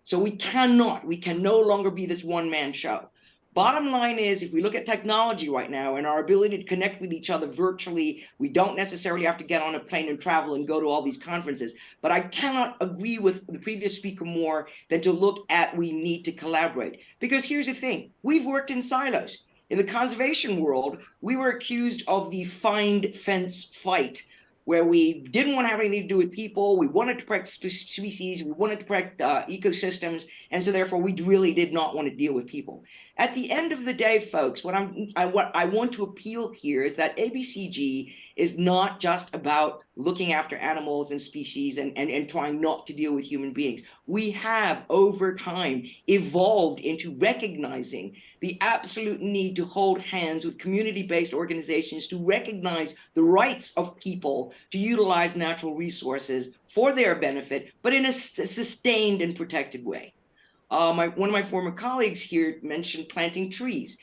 So we can no longer be this one-man show. Bottom line is, if we look at technology right now and our ability to connect with each other virtually, we don't necessarily have to get on a plane and travel and go to all these conferences. But I cannot agree with the previous speaker more than to look at we need to collaborate. Because here's the thing, we've worked in silos. In the conservation world, we were accused of the find fence fight, where we didn't want to have anything to do with people. We wanted to protect species. We wanted to protect ecosystems. And so therefore, we really did not want to deal with people. At the end of the day, folks, what I want to appeal here is that ABCG is not just about looking after animals and species and trying not to deal with human beings. We have, over time, evolved into recognizing the absolute need to hold hands with community-based organizations to recognize the rights of people to utilize natural resources for their benefit, but in a sustained and protected way. One of my former colleagues here mentioned planting trees.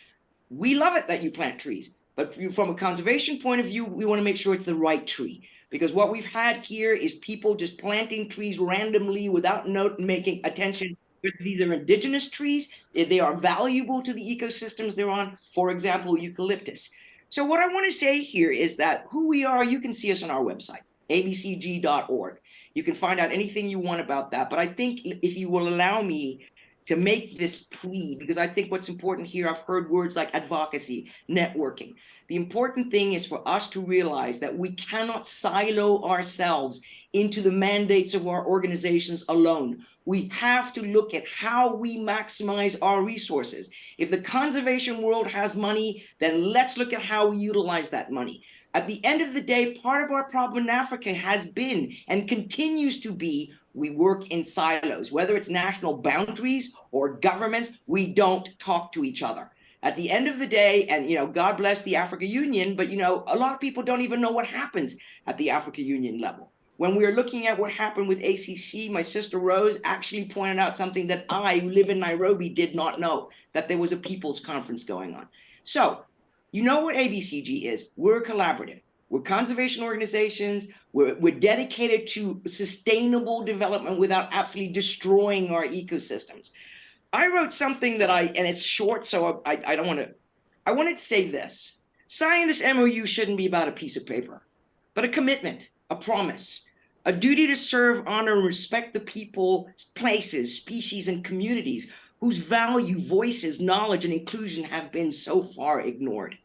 We love it that you plant trees, but from a conservation point of view, we want to make sure it's the right tree. Because what we've had here is people just planting trees randomly without making attention These are indigenous trees. They are valuable to the ecosystems they're on. For example, eucalyptus. So what I want to say here is that who we are, you can see us on our website, abcg.org. You can find out anything you want about that. But I think if you will allow me to make this plea, because I think what's important here, I've heard words like advocacy, networking. The important thing is for us to realize that we cannot silo ourselves into the mandates of our organizations alone. We have to look at how we maximize our resources. If the conservation world has money, then let's look at how we utilize that money. At the end of the day, part of our problem in Africa has been and continues to be we work in silos, whether it's national boundaries or governments, we don't talk to each other. At the end of the day, and God bless the Africa Union, but a lot of people don't even know what happens at the Africa Union level. When we were looking at what happened with ACC, my sister Rose actually pointed out something that I, who live in Nairobi, did not know, that there was a people's conference going on. So, you know what ABCG is. We're collaborative. We're conservation organizations. We're dedicated to sustainable development without absolutely destroying our ecosystems. I wrote something that and it's short, so I don't want to, I wanted to say this. Signing this MOU shouldn't be about a piece of paper, but a commitment, a promise, a duty to serve, honor, and respect the people, places, species, and communities whose value, voices, knowledge, and inclusion have been so far ignored.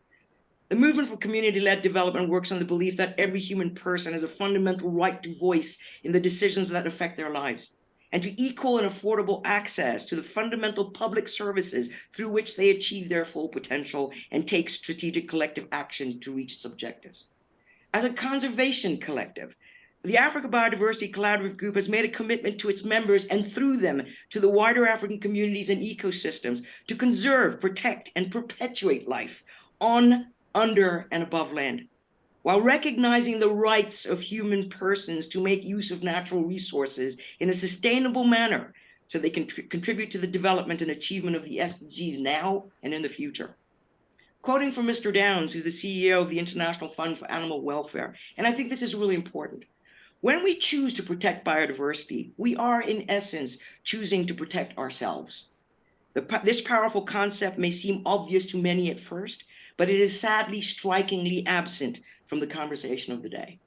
The movement for community-led development works on the belief that every human person has a fundamental right to voice in the decisions that affect their lives, and to equal and affordable access to the fundamental public services through which they achieve their full potential and take strategic collective action to reach its objectives. As a conservation collective, the Africa Biodiversity Collaborative Group has made a commitment to its members and through them to the wider African communities and ecosystems to conserve, protect, and perpetuate life on, under, and above land, while recognizing the rights of human persons to make use of natural resources in a sustainable manner so they can contribute to the development and achievement of the SDGs now and in the future. Quoting from Mr. Downs, who's the CEO of the International Fund for Animal Welfare, and I think this is really important. When we choose to protect biodiversity, we are in essence choosing to protect ourselves. This powerful concept may seem obvious to many at first, but it is sadly strikingly absent from the conversation of the day.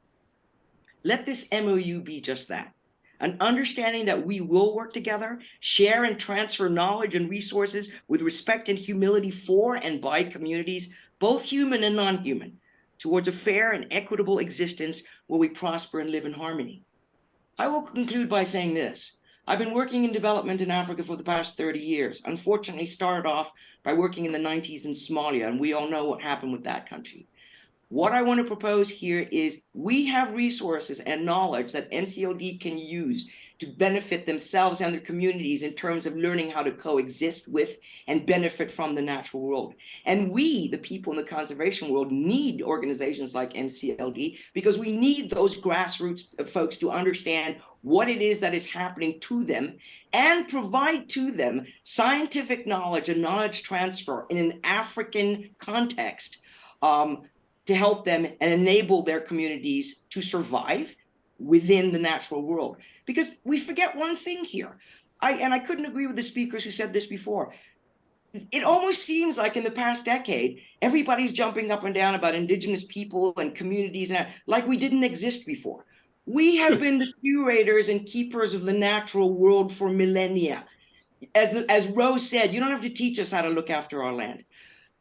Let this MOU be just that, an understanding that we will work together, share and transfer knowledge and resources with respect and humility for and by communities, both human and non-human, towards a fair and equitable existence where we prosper and live in harmony. I will conclude by saying this. I've been working in development in Africa for the past 30 years. Unfortunately, started off by working in the 90s in Somalia, and we all know what happened with that country. What I want to propose here is we have resources and knowledge that NCLD can use to benefit themselves and their communities in terms of learning how to coexist with and benefit from the natural world. And we, the people in the conservation world, need organizations like NCLD because we need those grassroots folks to understand what it is that is happening to them and provide to them scientific knowledge and knowledge transfer in an African context to help them and enable their communities to survive within the natural world. Because we forget one thing here. I couldn't agree with the speakers who said this before. It almost seems like in the past decade, everybody's jumping up and down about indigenous people and communities, and like we didn't exist before. We have been the curators and keepers of the natural world for millennia. As Rose said, you don't have to teach us how to look after our land.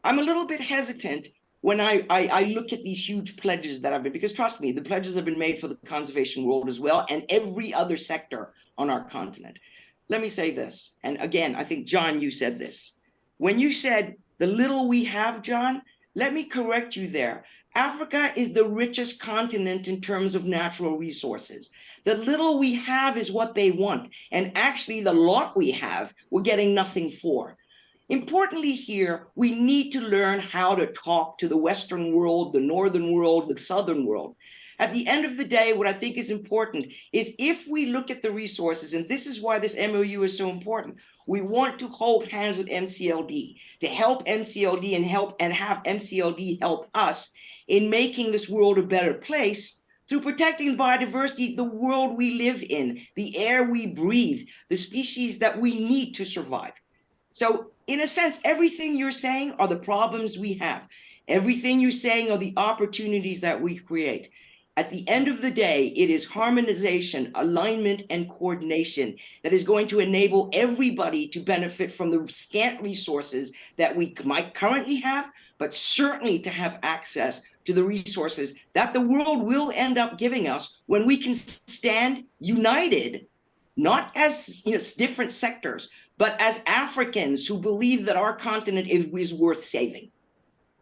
I'm a little bit hesitant when I look at these huge pledges that have been, because trust me, the pledges have been made for the conservation world as well, and every other sector on our continent. Let me say this, and again, I think, John, you said this. When you said the little we have, John, let me correct you there. Africa is the richest continent in terms of natural resources. The little we have is what they want, and actually the lot we have, we're getting nothing for. Importantly here, we need to learn how to talk to the Western world, the Northern world, the Southern world. At the end of the day, what I think is important is if we look at the resources, and this is why this MOU is so important, we want to hold hands with MCLD to help MCLD and have MCLD help us in making this world a better place through protecting biodiversity, the world we live in, the air we breathe, the species that we need to survive. So in a sense, everything you're saying are the problems we have. Everything you're saying are the opportunities that we create. At the end of the day, it is harmonization, alignment, and coordination that is going to enable everybody to benefit from the scant resources that we might currently have, but certainly to have access to the resources that the world will end up giving us when we can stand united, not as different sectors, but as Africans who believe that our continent is worth saving.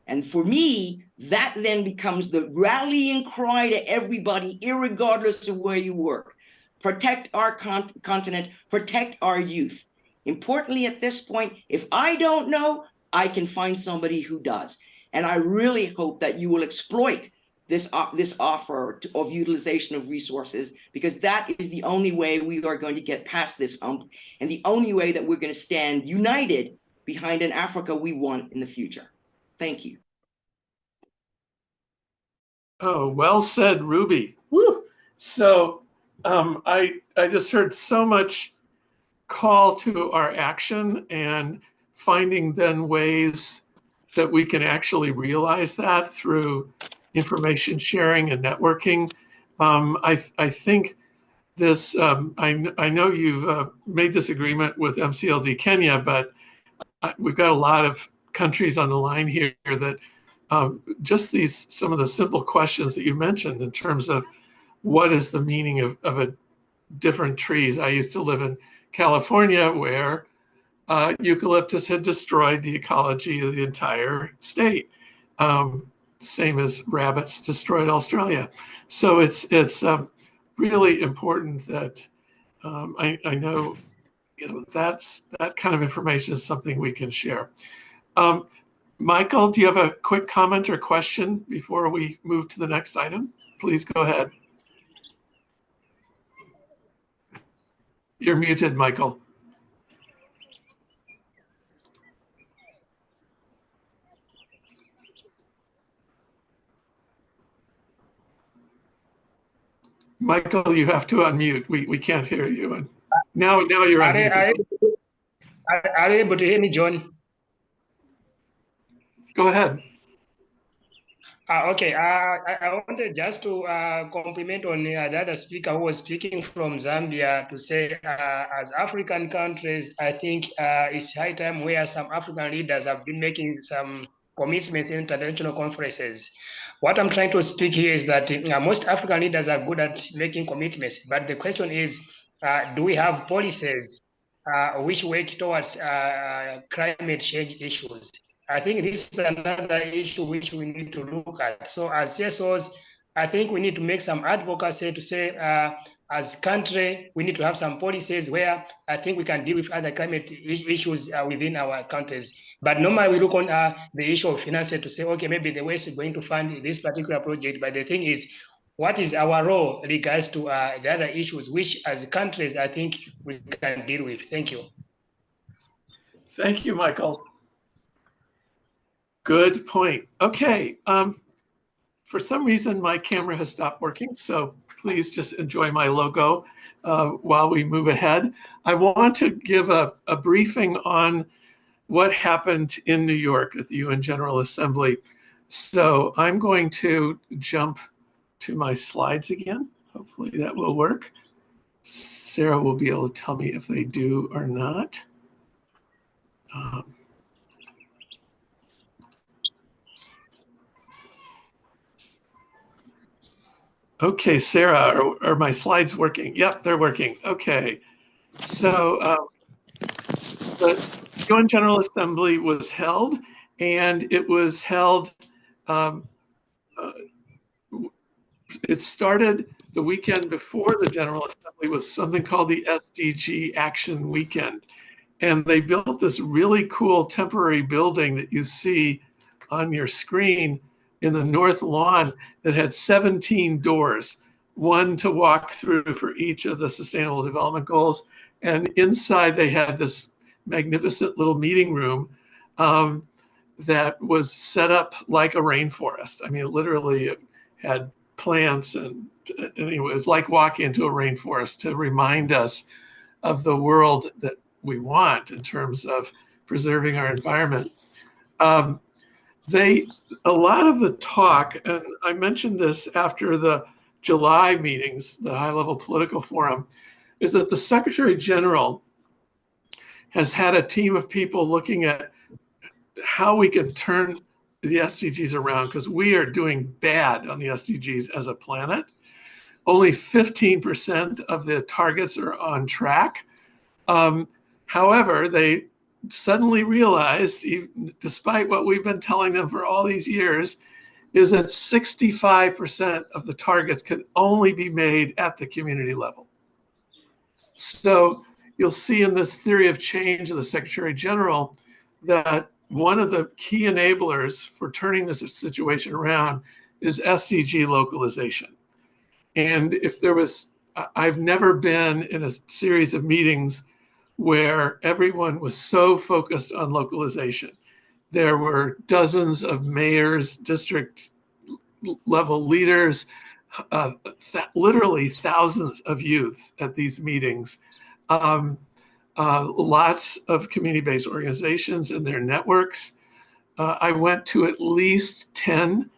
And for me, that then becomes the rallying cry to everybody, irregardless of where you work. Protect our continent, protect our youth. Importantly, at this point, if I don't know, I can find somebody who does. And I really hope that you will exploit this offer of utilization of resources, because that is the only way we are going to get past this hump, and the only way that we're going to stand united behind an Africa we want in the future. Thank you. Oh, well said, Ruby. Woo! So I just heard so much call to our action and finding then ways that we can actually realize that through information sharing and networking. I think this, I know you've made this agreement with MCLD Kenya, but we've got a lot of countries on the line here that just some of the simple questions that you mentioned in terms of what is the meaning of a different trees. I used to live in California where eucalyptus had destroyed the ecology of the entire state. Same as rabbits destroyed Australia. So it's really important that I know, that kind of information is something we can share. Michael, do you have a quick comment or question before we move to the next item? Please go ahead. You're muted, Michael. Michael, you have to unmute. We can't hear you. And now you're unmuted. Are you able to hear me, John? Go ahead. Okay, I wanted just to compliment on the other speaker who was speaking from Zambia to say, as African countries, I think it's high time where some African leaders have been making some commitments in international conferences. What I'm trying to speak here is that most African leaders are good at making commitments, but the question is, do we have policies which work towards climate change issues? I think this is another issue which we need to look at. So as CSOs, I think we need to make some advocacy to say, as country, we need to have some policies where I think we can deal with other climate issues within our countries. But normally we look on the issue of finance to say, okay, maybe the West is going to fund this particular project. But the thing is, what is our role regards to the other issues, which as countries, I think we can deal with? Thank you. Thank you, Michael. Good point. Okay. For some reason, my camera has stopped working, so please just enjoy my logo while we move ahead. I want to give a briefing on what happened in New York at the UN General Assembly. So I'm going to jump to my slides again. Hopefully that will work. Sarah will be able to tell me if they do or not. Okay, Sarah, are my slides working? Yep, they're working. Okay. So the UN General Assembly was held, and it was held, it started the weekend before the General Assembly with something called the SDG Action Weekend. And they built this really cool temporary building that you see on your screen in the north lawn that had 17 doors, one to walk through for each of the Sustainable Development Goals. And inside they had this magnificent little meeting room that was set up like a rainforest. I mean, literally it had plants, and anyway, it was like walking into a rainforest to remind us of the world that we want in terms of preserving our environment. A lot of the talk, and I mentioned this after the July meetings, the high-level political forum, is that the Secretary General has had a team of people looking at how we can turn the SDGs around, because we are doing bad on the SDGs as a planet. Only 15% of the targets are on track. However, they suddenly realized, even despite what we've been telling them for all these years, is that 65% of the targets can only be made at the community level. So you'll see in this theory of change of the Secretary General that one of the key enablers for turning this situation around is SDG localization. And if there was, I've never been in a series of meetings where everyone was so focused on localization. There were dozens of mayors, district level leaders, literally thousands of youth at these meetings. Lots of community-based organizations and their networks. I went to at least 10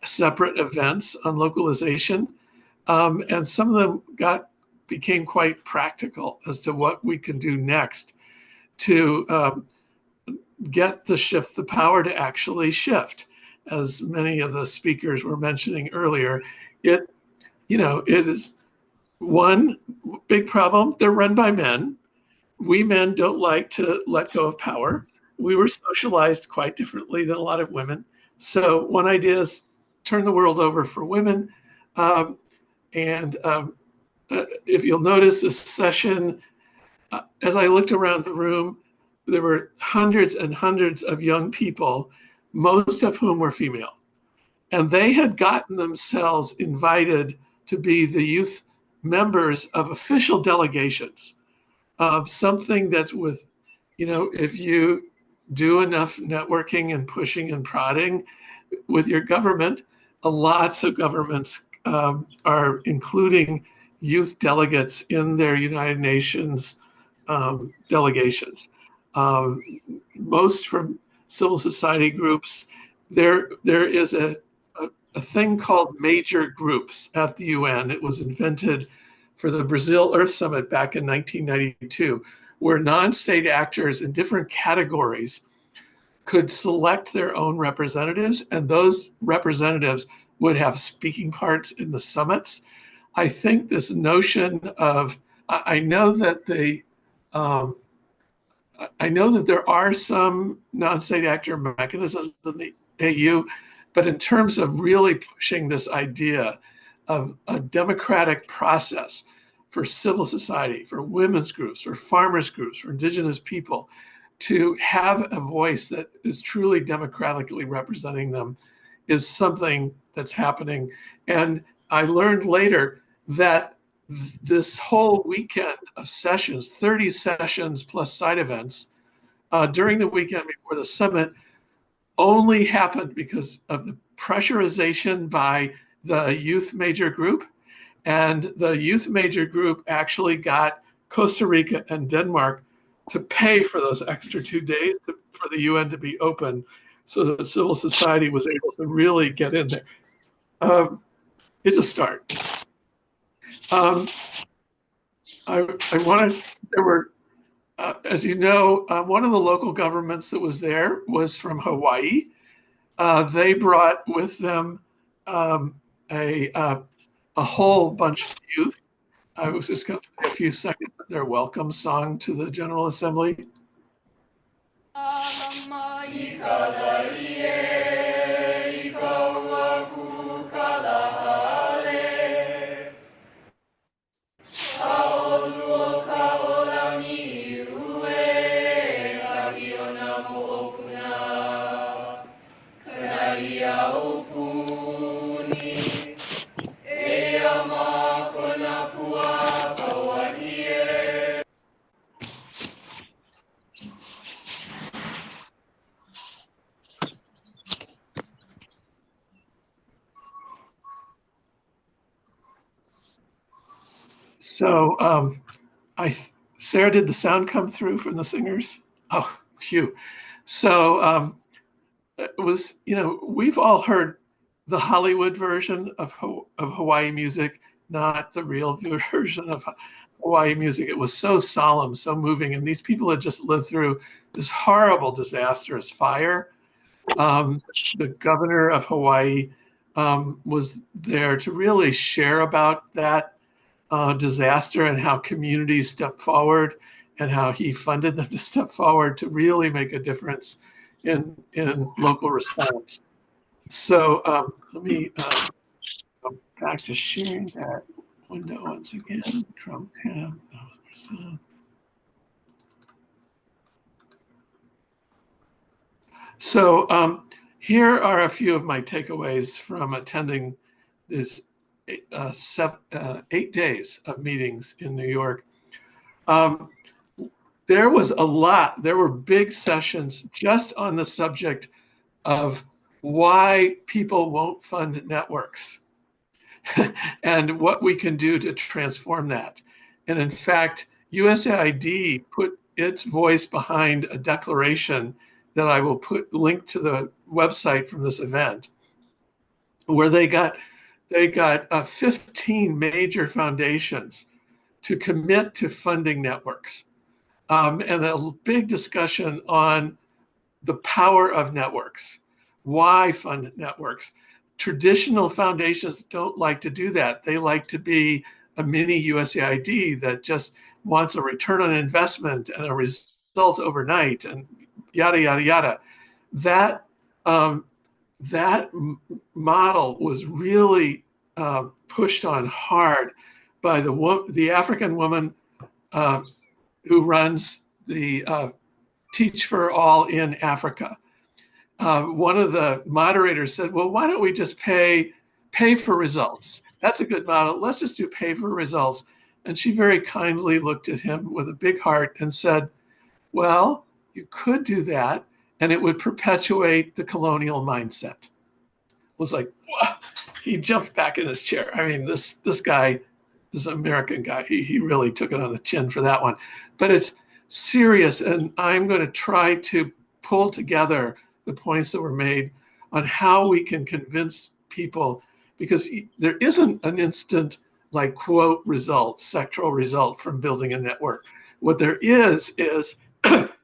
separate events on localization, and some of them became quite practical as to what we can do next to get the power to actually shift. As many of the speakers were mentioning earlier, it is one big problem. They're run by men. We men don't like to let go of power. We were socialized quite differently than a lot of women. So one idea is turn the world over for women. If you'll notice this session, as I looked around the room, there were hundreds and hundreds of young people, most of whom were female. And they had gotten themselves invited to be the youth members of official delegations of something that's with, if you do enough networking and pushing and prodding with your government, lots of governments are including youth delegates in their United Nations delegations. Most from civil society groups. There is a thing called major groups at the UN. It was invented for the Brazil Earth Summit back in 1992, where non-state actors in different categories could select their own representatives, and those representatives would have speaking parts in the summits. I think this notion of, I know that there are some non-state actor mechanisms in the AU, but in terms of really pushing this idea of a democratic process for civil society, for women's groups, for farmers groups, for indigenous people, to have a voice that is truly democratically representing them is something that's happening. And I learned later that this whole weekend of sessions, 30 sessions plus side events, during the weekend before the summit, only happened because of the pressurization by the youth major group. And the youth major group actually got Costa Rica and Denmark to pay for those extra 2 days for the UN to be open, so that civil society was able to really get in there. It's a start. There were, as you know, one of the local governments that was there was from Hawaii. They brought with them a whole bunch of youth. I was just going to play a few seconds of their welcome song to the General Assembly. So Sarah, did the sound come through from the singers? Oh, phew. So it was, we've all heard the Hollywood version of Hawaii music, not the real version of Hawaii music. It was so solemn, so moving. And these people had just lived through this horrible, disastrous fire. The governor of Hawaii was there to really share about that disaster and how communities stepped forward and how he funded them to step forward to really make a difference in local response. So let me go back to sharing that window once again. Chrome tab. So here are a few of my takeaways from attending this 8 days of meetings in New York. There was a lot. There were big sessions just on the subject of why people won't fund networks and what we can do to transform that. And in fact, USAID put its voice behind a declaration that I will put linked to the website from this event, where they got 15 major foundations to commit to funding networks. And a big discussion on the power of networks. Why fund networks? Traditional foundations don't like to do that. They like to be a mini USAID that just wants a return on investment and a result overnight and yada, yada, yada. That model was really pushed on hard by the African woman who runs the Teach for All in Africa. One of the moderators said, well, why don't we just pay for results? That's a good model. Let's just do pay for results. And she very kindly looked at him with a big heart and said, well, you could do that, and it would perpetuate the colonial mindset. It was like, whoa. He jumped back in his chair. I mean, this guy, this American guy, he really took it on the chin for that one. But it's serious, and I'm going to try to pull together the points that were made on how we can convince people, because there isn't an instant like quote result, sectoral result from building a network. What there is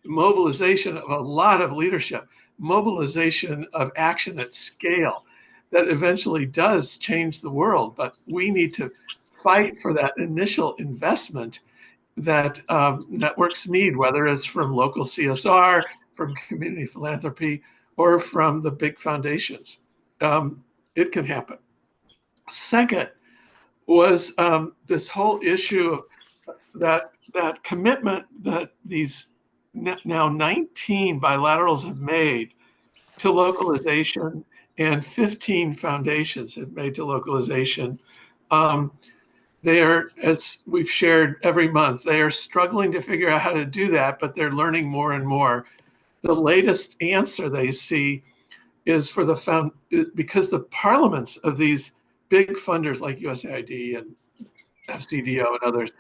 mobilization of a lot of leadership, mobilization of action at scale that eventually does change the world. But we need to fight for that initial investment that networks need, whether it's from local CSR, from community philanthropy, or from the big foundations. It can happen. Second was this whole issue of that commitment that these now 19 bilaterals have made to localization, and 15 foundations have made to localization. They are, as we've shared every month, they are struggling to figure out how to do that, but they're learning more and more. The latest answer they see is for because the parliaments of these big funders like USAID and FCDO and others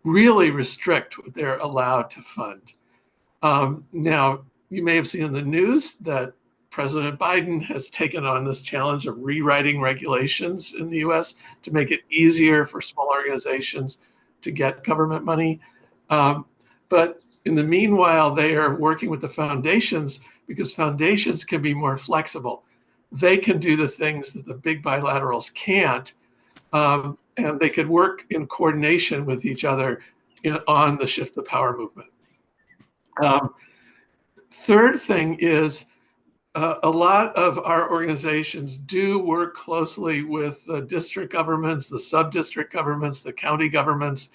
really restrict what they're allowed to fund. Now, you may have seen in the news that President Biden has taken on this challenge of rewriting regulations in the US to make it easier for small organizations to get government money. But in the meanwhile, they are working with the foundations because foundations can be more flexible. They can do the things that the big bilaterals can't, and they could work in coordination with each other on the Shift the Power movement. Third thing is a lot of our organizations do work closely with the district governments, the sub-district governments, the county governments,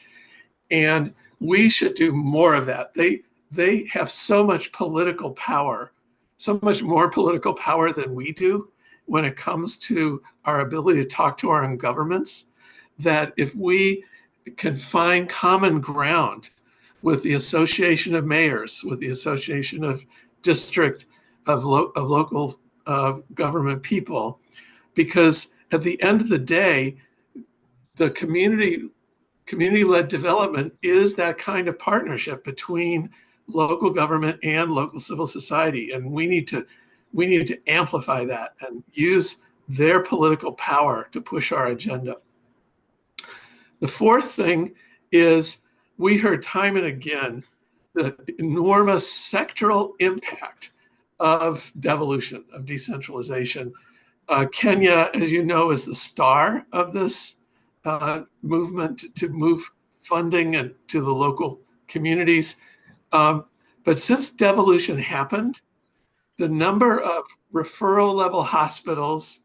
and we should do more of that. They have so much political power, so much more political power than we do when it comes to our ability to talk to our own governments, that if we can find common ground with the Association of Mayors, with the Association of District of local government people, because at the end of the day, the community community-led development is that kind of partnership between local government and local civil society, and we need to amplify that and use their political power to push our agenda. The fourth thing is, we heard time and again the enormous sectoral impact of devolution, of decentralization. Kenya, as you know, is the star of this movement to move funding and to the local communities. But since devolution happened, the number of referral level hospitals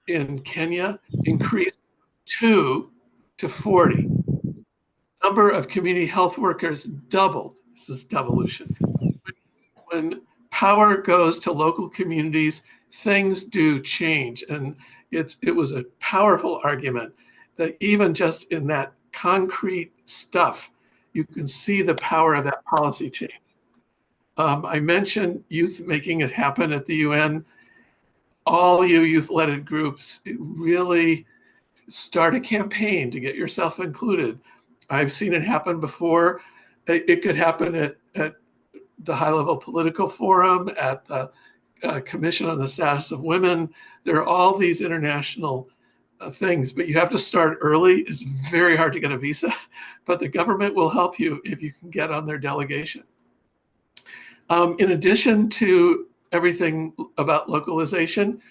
in Kenya increased 2 to 40. Number of community health workers doubled. This is devolution. When power goes to local communities, things do change. And it was a powerful argument that even just in that concrete stuff, you can see the power of that policy change. I mentioned youth making it happen at the UN. All you youth-led groups really start a campaign to get yourself included. I've seen it happen before. It could happen at the high-level political forum, at the Commission on the Status of Women. There are all these international things, but you have to start early. It's very hard to get a visa, but the government will help you if you can get on their delegation. In addition to everything about localization,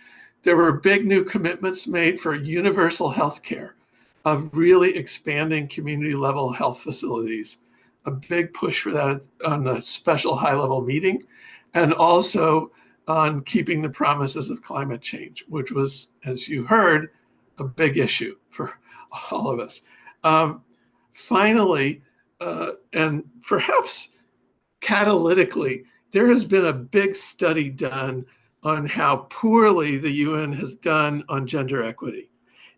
there were big new commitments made for universal health care, of really expanding community level health facilities. A big push for that on the special high level meeting, and also on keeping the promises of climate change, which was, as you heard, a big issue for all of us. Finally, and perhaps catalytically, there has been a big study done on how poorly the UN has done on gender equity,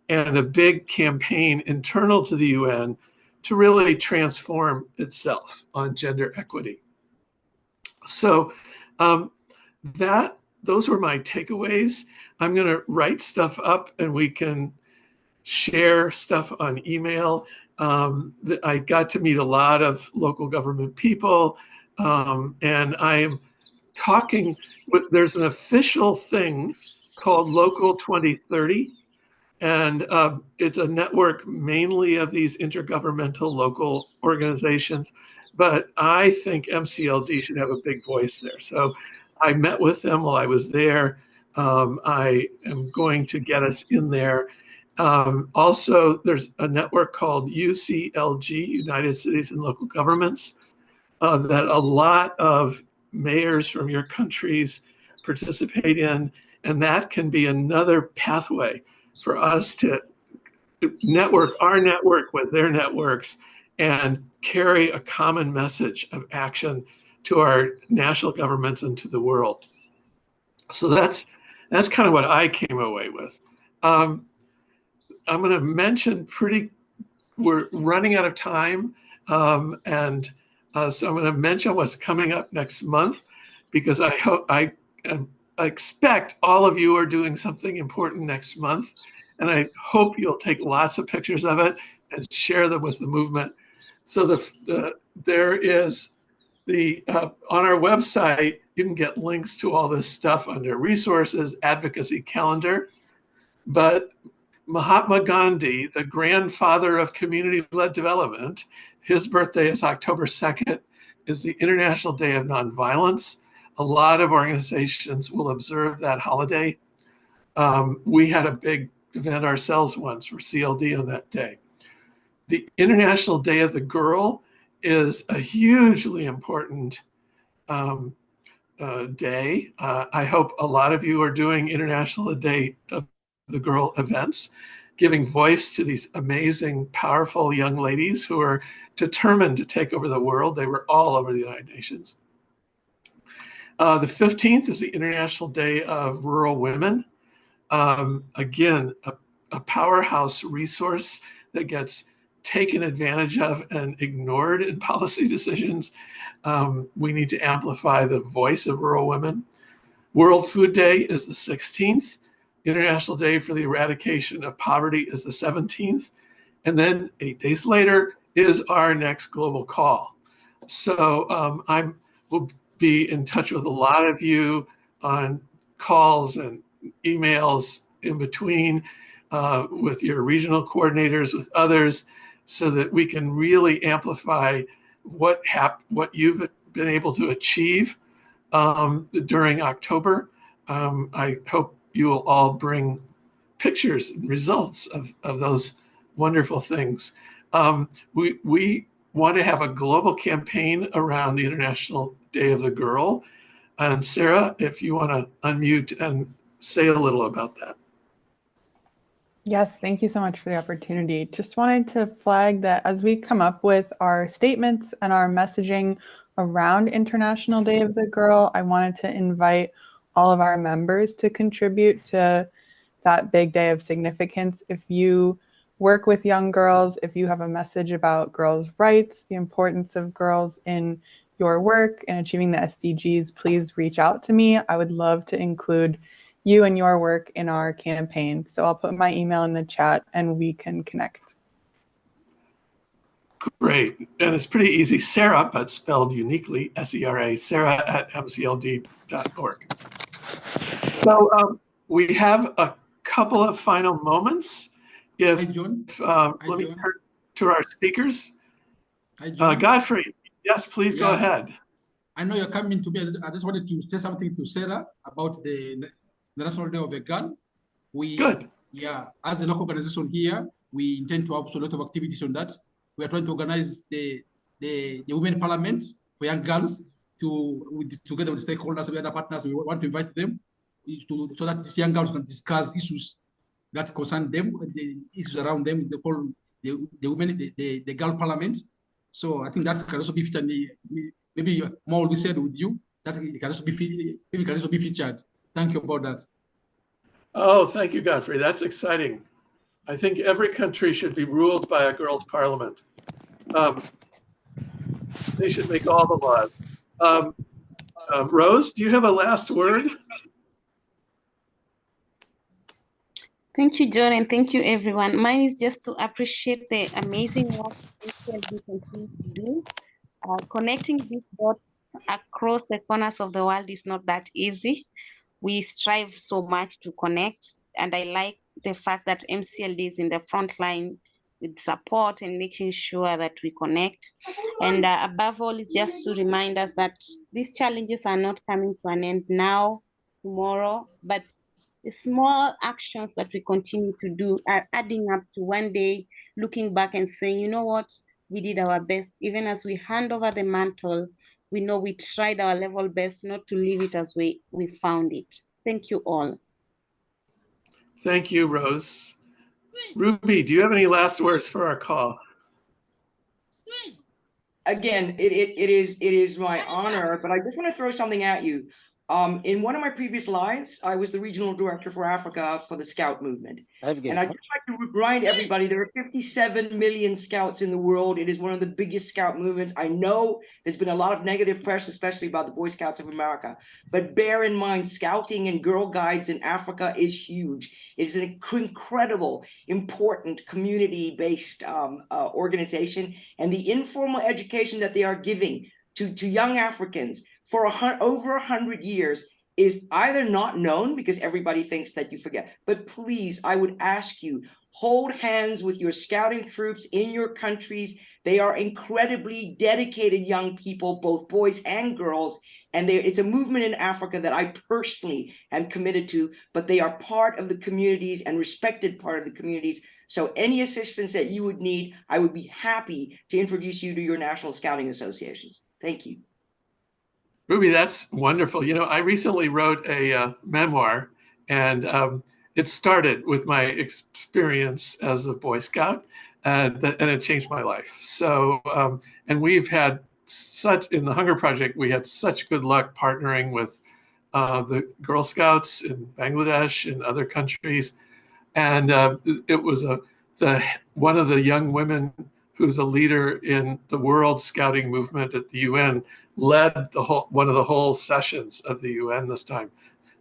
and a big campaign internal to the UN to really transform itself on gender equity. So those were my takeaways. I'm going to write stuff up and we can share stuff on email. I got to meet a lot of local government people, and I am talking with, there's an official thing called Local 2030. And it's a network mainly of these intergovernmental local organizations. But I think MCLD should have a big voice there. So I met with them while I was there. I am going to get us in there. Also, there's a network called UCLG, United Cities and Local Governments, that a lot of mayors from your countries participate in. And that can be another pathway for us to network our network with their networks and carry a common message of action to our national governments and to the world. So that's kind of what I came away with. I'm going to mention we're running out of time, so I'm going to mention what's coming up next month, because I expect all of you are doing something important next month, and I hope you'll take lots of pictures of it and share them with the movement. So there is on our website, you can get links to all this stuff under resources, advocacy calendar. But Mahatma Gandhi, the grandfather of community-led development, his birthday is October 2nd, is the International Day of Nonviolence. A lot of organizations will observe that holiday. We had a big event ourselves once for CLD on that day. The International Day of the Girl is a hugely important day. I hope a lot of you are doing International Day of the Girl events, giving voice to these amazing, powerful young ladies who are determined to take over the world. They were all over the United Nations. The 15th is the International Day of Rural Women. Again, a powerhouse resource that gets taken advantage of and ignored in policy decisions. We need to amplify the voice of rural women. World Food Day is the 16th. International Day for the Eradication of Poverty is the 17th. And then 8 days later is our next global call. So I will be in touch with a lot of you on calls and emails in between with your regional coordinators, with others, so that we can really amplify what you've been able to achieve during October. I hope you will all bring pictures and results of those wonderful things. We want to have a global campaign around the International Day of the Girl. And Sarah, if you want to unmute and say a little about that. Yes, thank you so much for the opportunity. Just wanted to flag that as we come up with our statements and our messaging around International Day of the Girl, I wanted to invite all of our members to contribute to that big day of significance. If you work with young girls, if you have a message about girls' rights, the importance of girls in your work and achieving the SDGs, please reach out to me. I would love to include you and your work in our campaign. So I'll put my email in the chat and we can connect. Great. And it's pretty easy. Sarah, but spelled uniquely, S-E-R-A, sarah@mcld.org. So we have a couple of final moments. If Hi, John. Let me turn to our speakers. Hi, John. Godfrey, yes, please go ahead. I know you're coming to me. I just wanted to say something to Sarah about the National Day of the Girl. Good. Yeah, as a local organization here, we intend to have a lot of activities on that. We are trying to organize the Women Parliament for young girls together with stakeholders and other partners. We want to invite them so that these young girls can discuss issues that concern them, the issues around them, the women, the girl parliament. So I think that can also be featured. Maybe more will be said with you. That it can also be featured. Thank you about that. Oh, thank you, Godfrey. That's exciting. I think every country should be ruled by a girls' parliament. They should make all the laws. Rose, do you have a last word? Thank you, John, and thank you, everyone. Mine is just to appreciate the amazing work MCLD continues to do. Connecting these dots across the corners of the world is not that easy. We strive so much to connect, and I like the fact that MCLD is in the front line with support and making sure that we connect. And above all, is just to remind us that these challenges are not coming to an end now, tomorrow, but the small actions that we continue to do are adding up to one day looking back and saying, you know what, we did our best. Even as we hand over the mantle, we know we tried our level best not to leave it as we found it. Thank you all. Thank you, Rose. Ruby, do you have any last words for our call? Again, it is my honor, but I just want to throw something at you. In one of my previous lives, I was the regional director for Africa for the Scout movement. And I'd just like to remind everybody there are 57 million Scouts in the world. It is one of the biggest Scout movements. I know there's been a lot of negative press, especially about the Boy Scouts of America. But bear in mind, Scouting and Girl Guides in Africa is huge. It is an incredible, important community-based organization. And the informal education that they are giving to young Africans for over 100 years is either not known because everybody thinks that you forget. But please, I would ask you, hold hands with your scouting troops in your countries. They are incredibly dedicated young people, both boys and girls. And it's a movement in Africa that I personally am committed to, but they are part of the communities and respected part of the communities. So any assistance that you would need, I would be happy to introduce you to your national scouting associations. Thank you. Ruby, that's wonderful. You know, I recently wrote a memoir, and it started with my experience as a Boy Scout, and it changed my life. So, and we've had in the Hunger Project, we had such good luck partnering with the Girl Scouts in Bangladesh and other countries. And it was one of the young women who's a leader in the World Scouting Movement at the UN, led one of the whole sessions of the UN this time.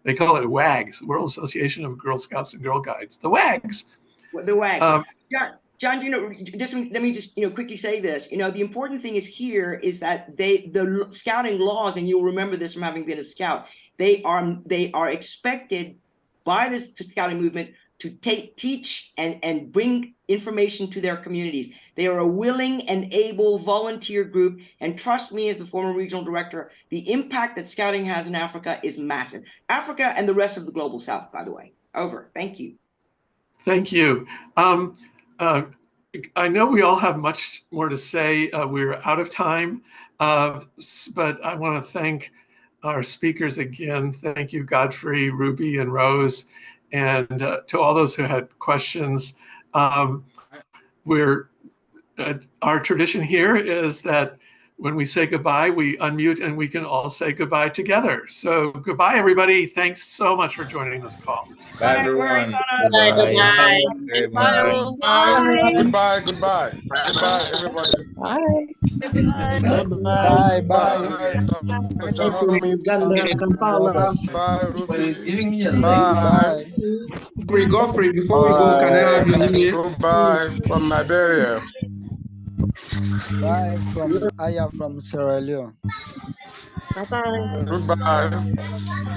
They call it WAGs, World Association of Girl Scouts and Girl Guides. The WAGs. The WAGs. John, just let me just quickly say this. The important thing is here is that the scouting laws, and you'll remember this from having been a scout, they are expected by this scouting movement to teach and bring information to their communities. They are a willing and able volunteer group, and trust me, as the former regional director, the impact that scouting has in Africa is massive. Africa and the rest of the global South, by the way. Over. Thank you. Thank you. I know we all have much more to say. We're out of time, but I want to thank our speakers again. Thank you, Godfrey, Ruby, and Rose, and to all those who had questions. Our tradition here is that when we say goodbye, we unmute and we can all say goodbye together. So goodbye, everybody. Thanks so much for joining this call. Bye, everyone. Bye. Goodbye. Goodbye, goodbye. Goodbye, everybody. Bye. Bye. Bye. Bye, From Uganda, Kampala. Bye, Ruby. Bye. Godfrey, before we go, can I have your email? Goodbye from Liberia. Bye from Aya from Sierra Leone. Bye-bye. Goodbye.